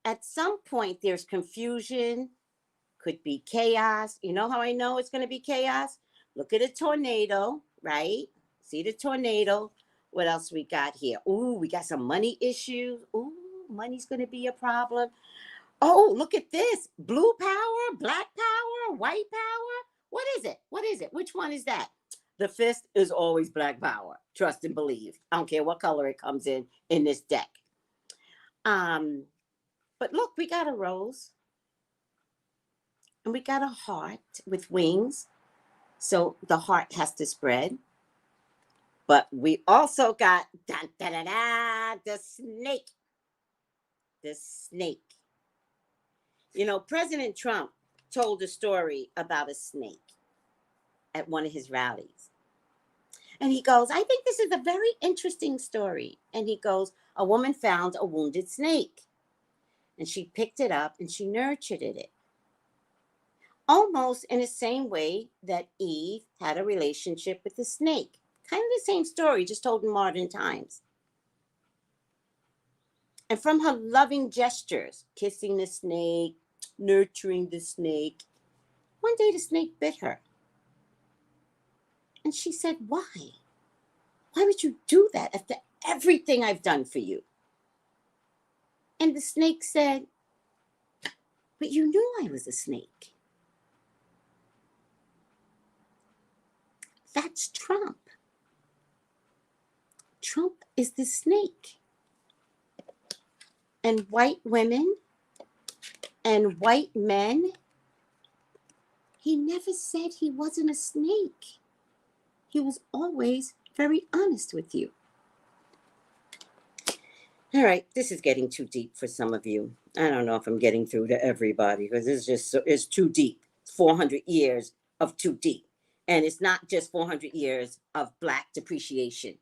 at some point, there's confusion. Could be chaos. You know how I know it's going to be chaos? Look at a tornado, right? See the tornado. What else we got here? Ooh, we got some money issues. Ooh, money's going to be a problem. Oh, look at this. Blue power, black power, white power. What is it? What is it? Which one is that? The fifth is always black power. Trust and believe. I don't care what color it comes in this deck. But look, we got a rose. And we got a heart with wings. So the heart has to spread. But we also got the snake. The snake. You know, President Trump told a story about a snake at one of his rallies. And he goes, I think this is a very interesting story. And he goes, a woman found a wounded snake. And she picked it up and she nurtured it. Almost in the same way that Eve had a relationship with the snake. Kind of the same story, just told in modern times. And from her loving gestures, kissing the snake, nurturing the snake, one day the snake bit her. And she said, why? Why would you do that after everything I've done for you? And the snake said, but you knew I was a snake. That's Trump. Trump is the snake. And white women and white men, he never said he wasn't a snake. He was always very honest with you. All right, this is getting too deep for some of you. I don't know if I'm getting through to everybody because it's too deep. 400 years of too deep. And it's not just 400 years of Black depreciation.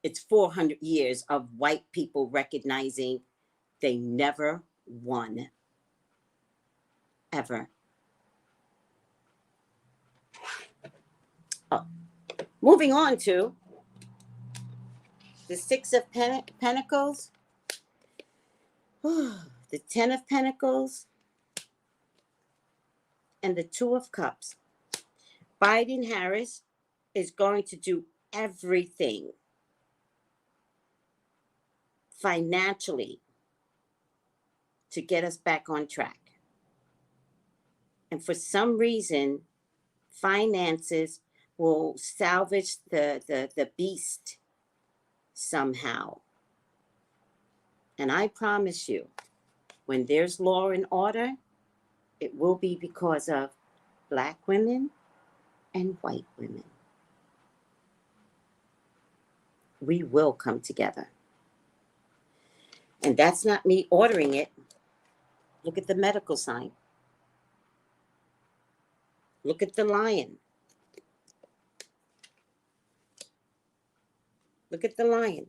It's 400 years of white people recognizing they never won. Ever. Oh. Moving on to the Six of Pentacles, the Ten of Pentacles, and the Two of Cups. Biden-Harris is going to do everything financially to get us back on track. And for some reason, finances will salvage the beast somehow. And I promise you, when there's law and order, it will be because of Black women and white women. We will come together. And that's not me ordering it. Look at the medical sign. Look at the lion. Look at the lion.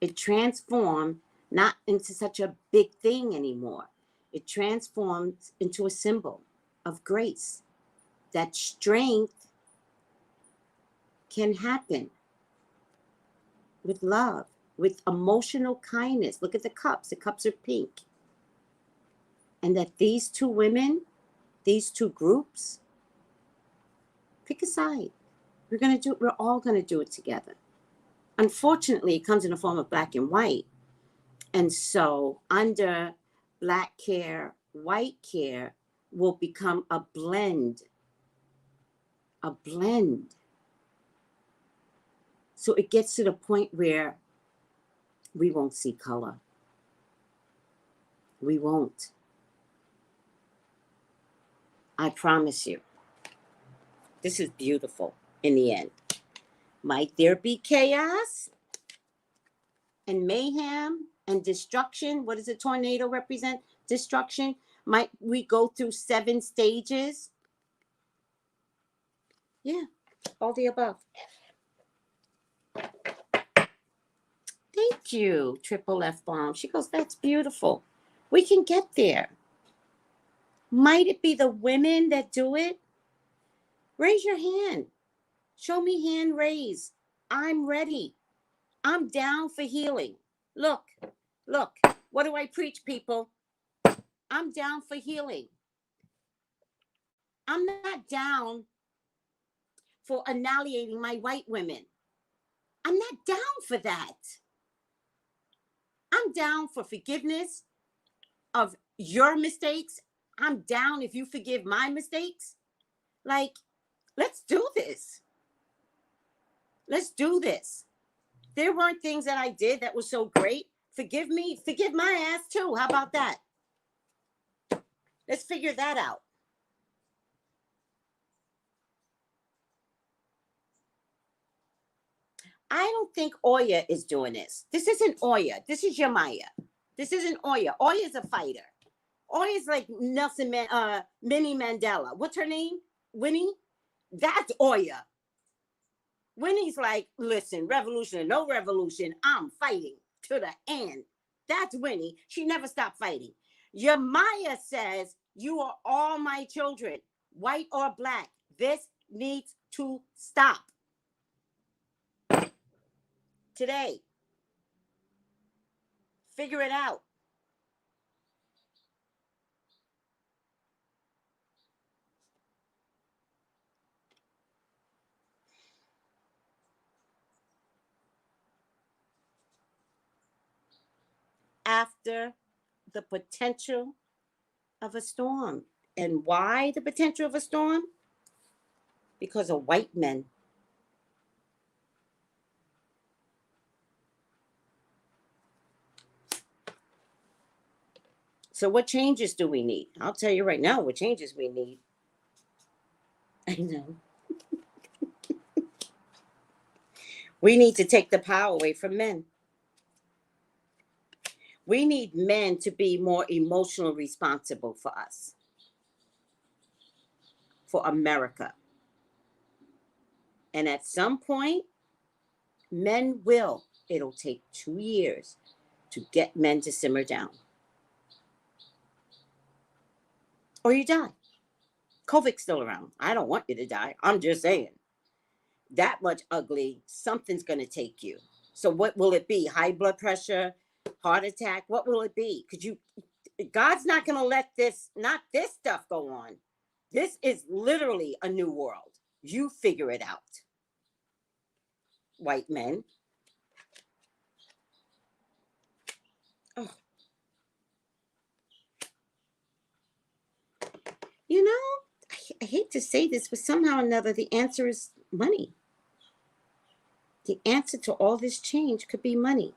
It transformed not into such a big thing anymore. It transforms into a symbol of grace. That strength can happen with love, with emotional kindness. Look at the cups. The cups are pink. And that these two women these two groups, pick a side. We're all gonna do it together. Unfortunately, it comes in the form of black and white. And so under black care, white care will become a blend. A blend. So it gets to the point where we won't see color. We won't. I promise you. This is beautiful in the end. Might there be chaos and mayhem and destruction? What does a tornado represent? Destruction. Might we go through 7 stages? Yeah, all the above. Thank you, Triple F Bomb. She goes, that's beautiful. We can get there. Might it be the women that do it? Raise your hand. Show me hand raised. I'm ready. I'm down for healing. Look, what do I preach, people? I'm down for healing. I'm not down for annihilating my white women. I'm not down for that. I'm down for forgiveness of your mistakes. I'm down if you forgive my mistakes. Like, let's do this. Let's do this. There weren't things that I did that was so great. Forgive me. Forgive my ass too. How about that? Let's figure that out. I don't think Oya is doing this. This isn't Oya. This is Yamaya. This isn't Oya. Oya's a fighter. Oya's like Minnie Mandela. What's her name? Winnie? That's Oya. Winnie's like, listen, revolution or no revolution, I'm fighting to the end. That's Winnie. She never stopped fighting. Yamaya says, you are all my children, white or black. This needs to stop. Today. Figure it out. After the potential of a storm. And why the potential of a storm? Because of white men. So what changes do we need? I'll tell you right now what changes we need. I know. We need to take the power away from men. We need men to be more emotionally responsible for us, for America. And at some point, men will. It'll take 2 years to get men to simmer down. Or you die. COVID's still around. I don't want you to die. I'm just saying. That much ugly, something's going to take you. So what will it be? High blood pressure, heart attack? What will it be? God's not going to let this stuff go on. This is literally a new world. You figure it out. White men. Oh. You know, I hate to say this, but somehow or another, the answer is money. The answer to all this change could be money.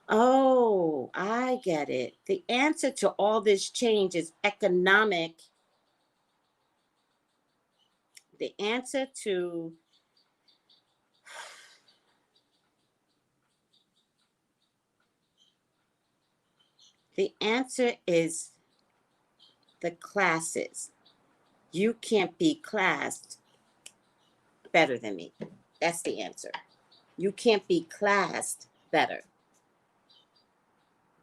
Oh, I get it. The answer to all this change is economic. The answer is the classes. You can't be classed better than me. That's the answer. You can't be classed better.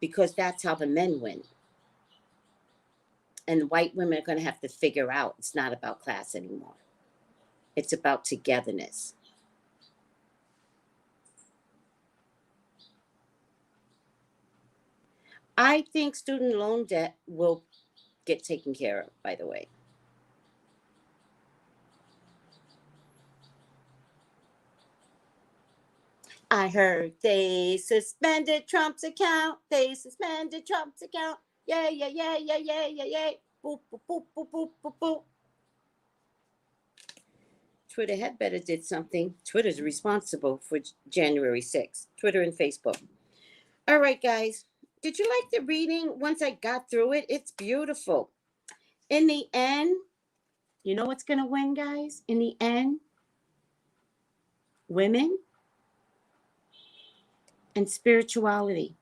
Because that's how the men win. And white women are going to have to figure out it's not about class anymore. It's about togetherness. I think student loan debt will get taken care of, by the way. I heard they suspended Trump's account. They suspended Trump's account. Yeah, yeah, yeah, yeah, yeah, yeah, yeah. Boop, boop, boop, boop, boop, boop, boop. Twitter had better did something. Twitter's responsible for January 6th. Twitter and Facebook. All right, guys. Did you like the reading? Once I got through it, it's beautiful. In the end, you know what's going to win, guys? In the end, women and spirituality.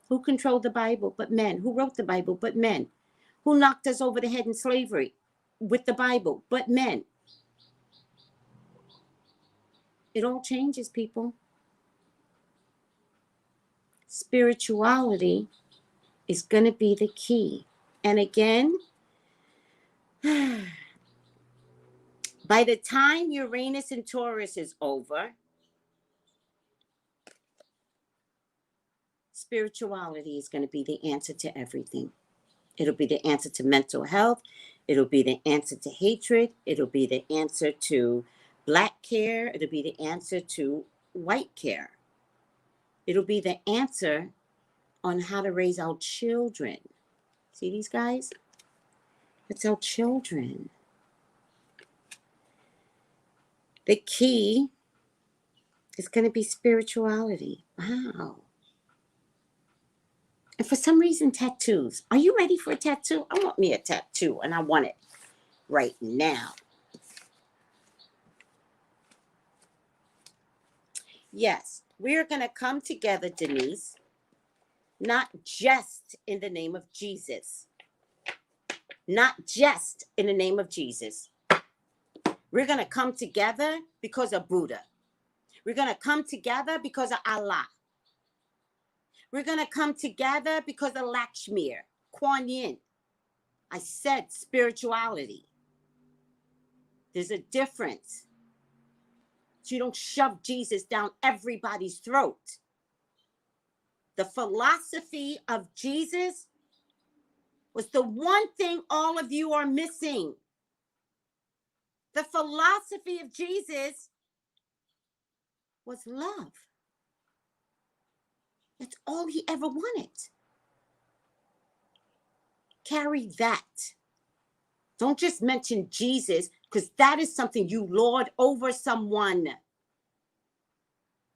Who controlled the Bible but men? Who wrote the Bible but men? Who knocked us over the head in slavery with the Bible but men? It all changes, people. Spirituality is going to be the key. And again, by the time Uranus and Taurus is over, spirituality is going to be the answer to everything. It'll be the answer to mental health. It'll be the answer to hatred. It'll be the answer to Black care. It'll be the answer to white care. It'll be the answer on how to raise our children. See these guys? It's our children. The key is going to be spirituality. Wow. And for some reason, tattoos. Are you ready for a tattoo? I want me a tattoo, and I want it right now. Yes, we're going to come together, Denise, not just in the name of Jesus. Not just in the name of Jesus. We're going to come together because of Buddha. We're going to come together because of Allah. We're going to come together because of Lakshmi, Kuan Yin. I said spirituality. There's a difference. So you don't shove Jesus down everybody's throat. The philosophy of Jesus was the one thing all of you are missing. The philosophy of Jesus was love. That's all he ever wanted. Carry that. Don't just mention Jesus, because that is something you lord over someone.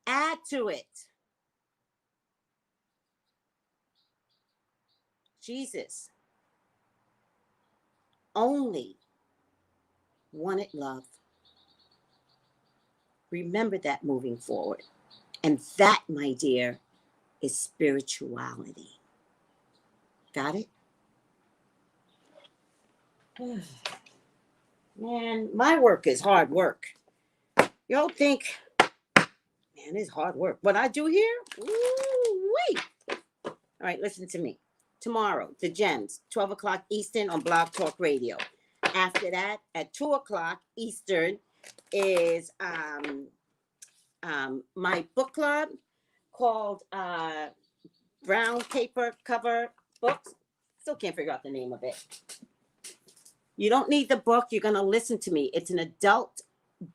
Add to it. Jesus only wanted love. Remember that moving forward. And that, my dear, is spirituality. Got it? Man, my work is hard work. Y'all think, man, it's hard work. What I do here? Ooh-wee. All right, listen to me. Tomorrow, the Gems, 12 o'clock Eastern on Blog Talk Radio. After that, at 2 o'clock Eastern is my book club called Brown Paper Cover Books. Still can't figure out the name of it. You don't need the book. You're going to listen to me. It's an adult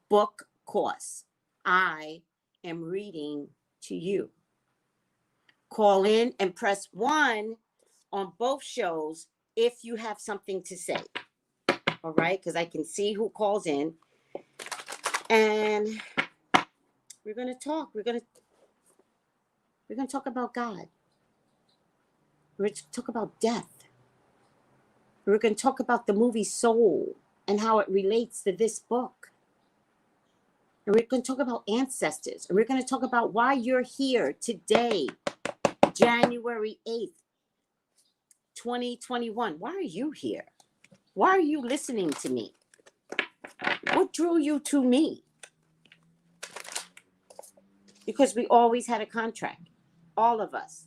book course. I am reading to you. Call in and press 1 on both shows if you have something to say. All right? Because I can see who calls in. And we're going to talk. We're going to talk about God. We're going to talk about death. We're going to talk about the movie Soul and how it relates to this book. And we're going to talk about ancestors. And we're going to talk about why you're here today, January 8th, 2021. Why are you here? Why are you listening to me? What drew you to me? Because we always had a contract. All of us.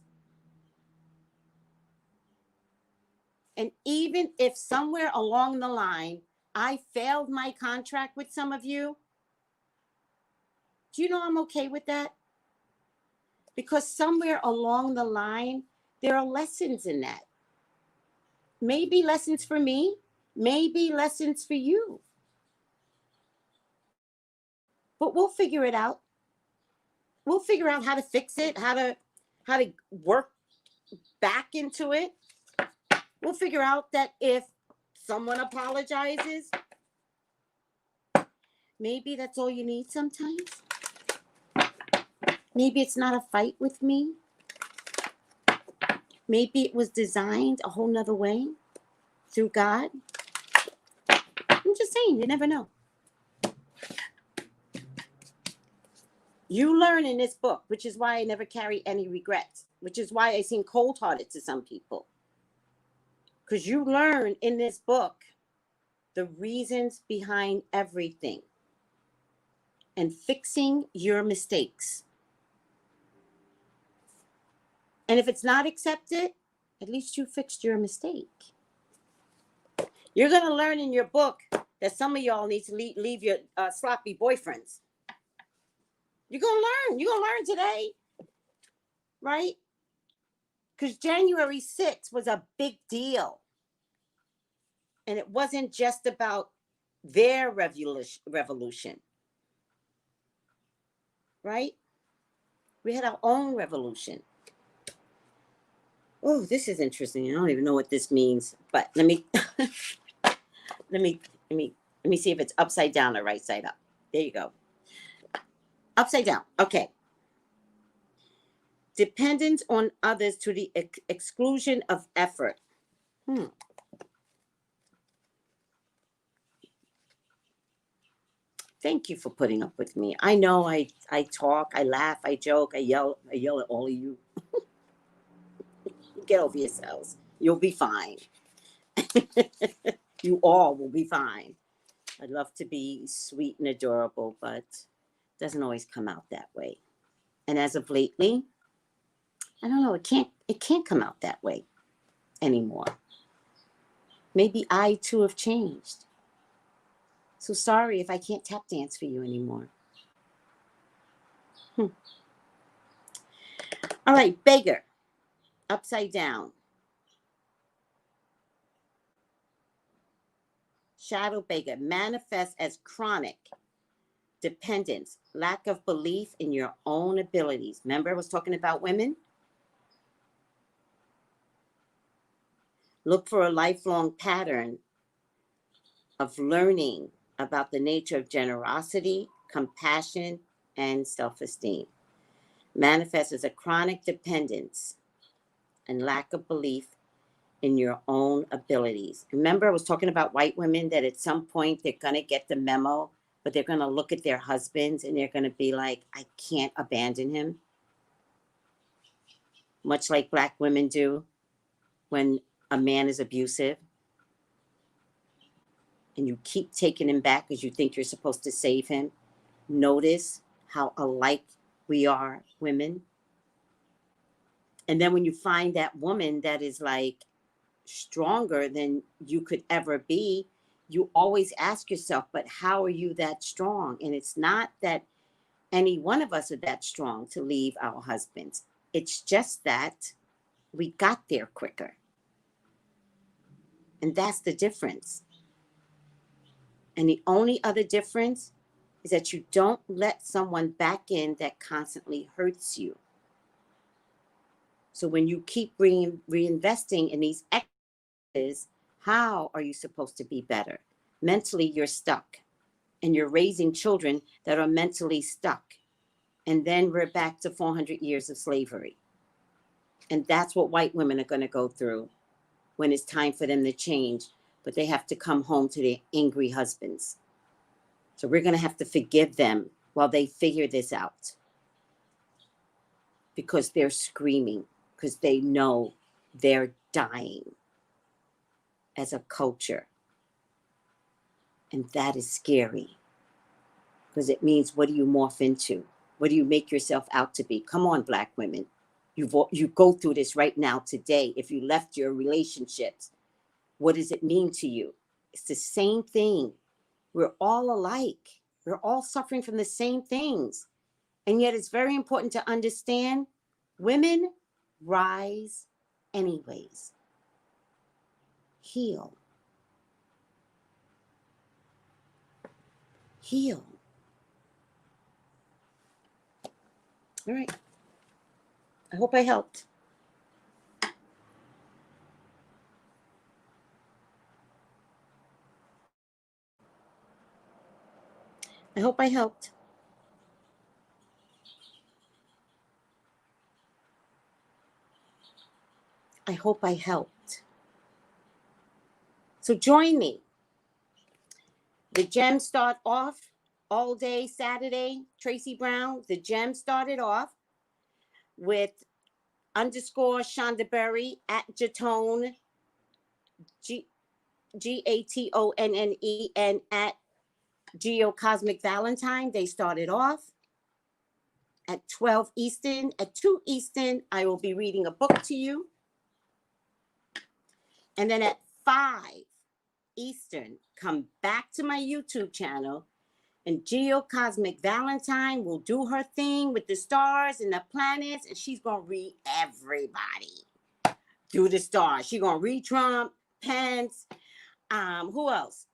And even if somewhere along the line, I failed my contract with some of you, do you know I'm okay with that? Because somewhere along the line, there are lessons in that. Maybe lessons for me, maybe lessons for you. But we'll figure it out. We'll figure out how to fix it, how to work back into it. We'll figure out that if someone apologizes, maybe that's all you need sometimes. Maybe it's not a fight with me. Maybe it was designed a whole nother way through God. I'm just saying, you never know. You learn in this book, which is why I never carry any regrets, which is why I seem cold-hearted to some people. Because you learn in this book the reasons behind everything and fixing your mistakes. And if it's not accepted, at least you fixed your mistake. You're going to learn in your book that some of y'all need to leave your sloppy boyfriends. You're going to learn. You're going to learn today, right? Because January 6th was a big deal. And it wasn't just about their revolution, right? We had our own revolution. Oh, this is interesting. I don't even know what this means, but let me let me see if it's upside down or right side up. There you go. Upside down. Okay. Dependence on others to the exclusion of effort. Thank you for putting up with me. I know I talk, I laugh, I joke, I yell at all of you. Get over yourselves. You'll be fine. You all will be fine. I'd love to be sweet and adorable, but it doesn't always come out that way. And as of lately, I don't know, it can't come out that way anymore. Maybe I too have changed. So sorry if I can't tap dance for you anymore. All right, beggar. Upside down. Shadow beggar manifests as chronic dependence, lack of belief in your own abilities. Remember I was talking about women? Look for a lifelong pattern of learning about the nature of generosity, compassion, and self-esteem. Manifests as a chronic dependence and lack of belief in your own abilities. Remember, I was talking about white women that at some point they're going to get the memo, but they're going to look at their husbands and they're going to be like, I can't abandon him. Much like black women do when a man is abusive. And you keep taking him back because you think you're supposed to save him. Notice how alike we are, women. And then when you find that woman that is like stronger than you could ever be, you always ask yourself, but how are you that strong? And it's not that any one of us are that strong to leave our husbands. It's just that we got there quicker. And that's the difference. And the only other difference is that you don't let someone back in that constantly hurts you. So when you keep reinvesting in these exes, how are you supposed to be better? Mentally, you're stuck. And you're raising children that are mentally stuck. And then we're back to 400 years of slavery. And that's what white women are going to go through when it's time for them to change. But they have to come home to their angry husbands. So we're going to have to forgive them while they figure this out. Because they're screaming. Because they know they're dying as a culture. And that is scary. Because it means, what do you morph into? What do you make yourself out to be? Come on, black women. You go through this right now today. If you left your relationships, what does it mean to you? It's the same thing. We're all alike. We're all suffering from the same things. And yet it's very important to understand women rise anyways. heal. Heal. All right. I hope I helped. I hope I helped. I hope I helped. So join me. The gems start off all day Saturday. Tracey Brown, the gems started off with underscore Shonda Berry at Jatone, Gatonne, at Geo Cosmic Valentine. They started off at 12 Eastern. At 2 Eastern, I will be reading a book to you. And then at 5 Eastern, come back to my YouTube channel, and Geo Cosmic Valentine will do her thing with the stars and the planets, and she's going to read everybody through the stars. She's going to read Trump, Pence, who else?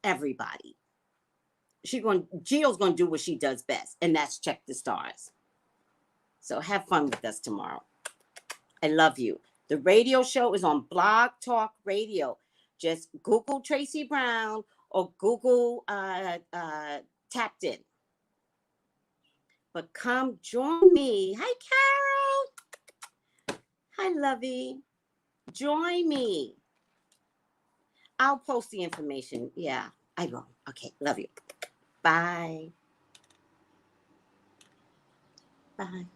Everybody. Geo's going to do what she does best, and that's check the stars. So have fun with us tomorrow. I love you. The radio show is on Blog Talk Radio. Just Google Tracey Brown or Google Tapped In. But come join me. Hi, Carol. Hi, Lovey. Join me. I'll post the information. Yeah, I will. Okay, love you. Bye. Bye.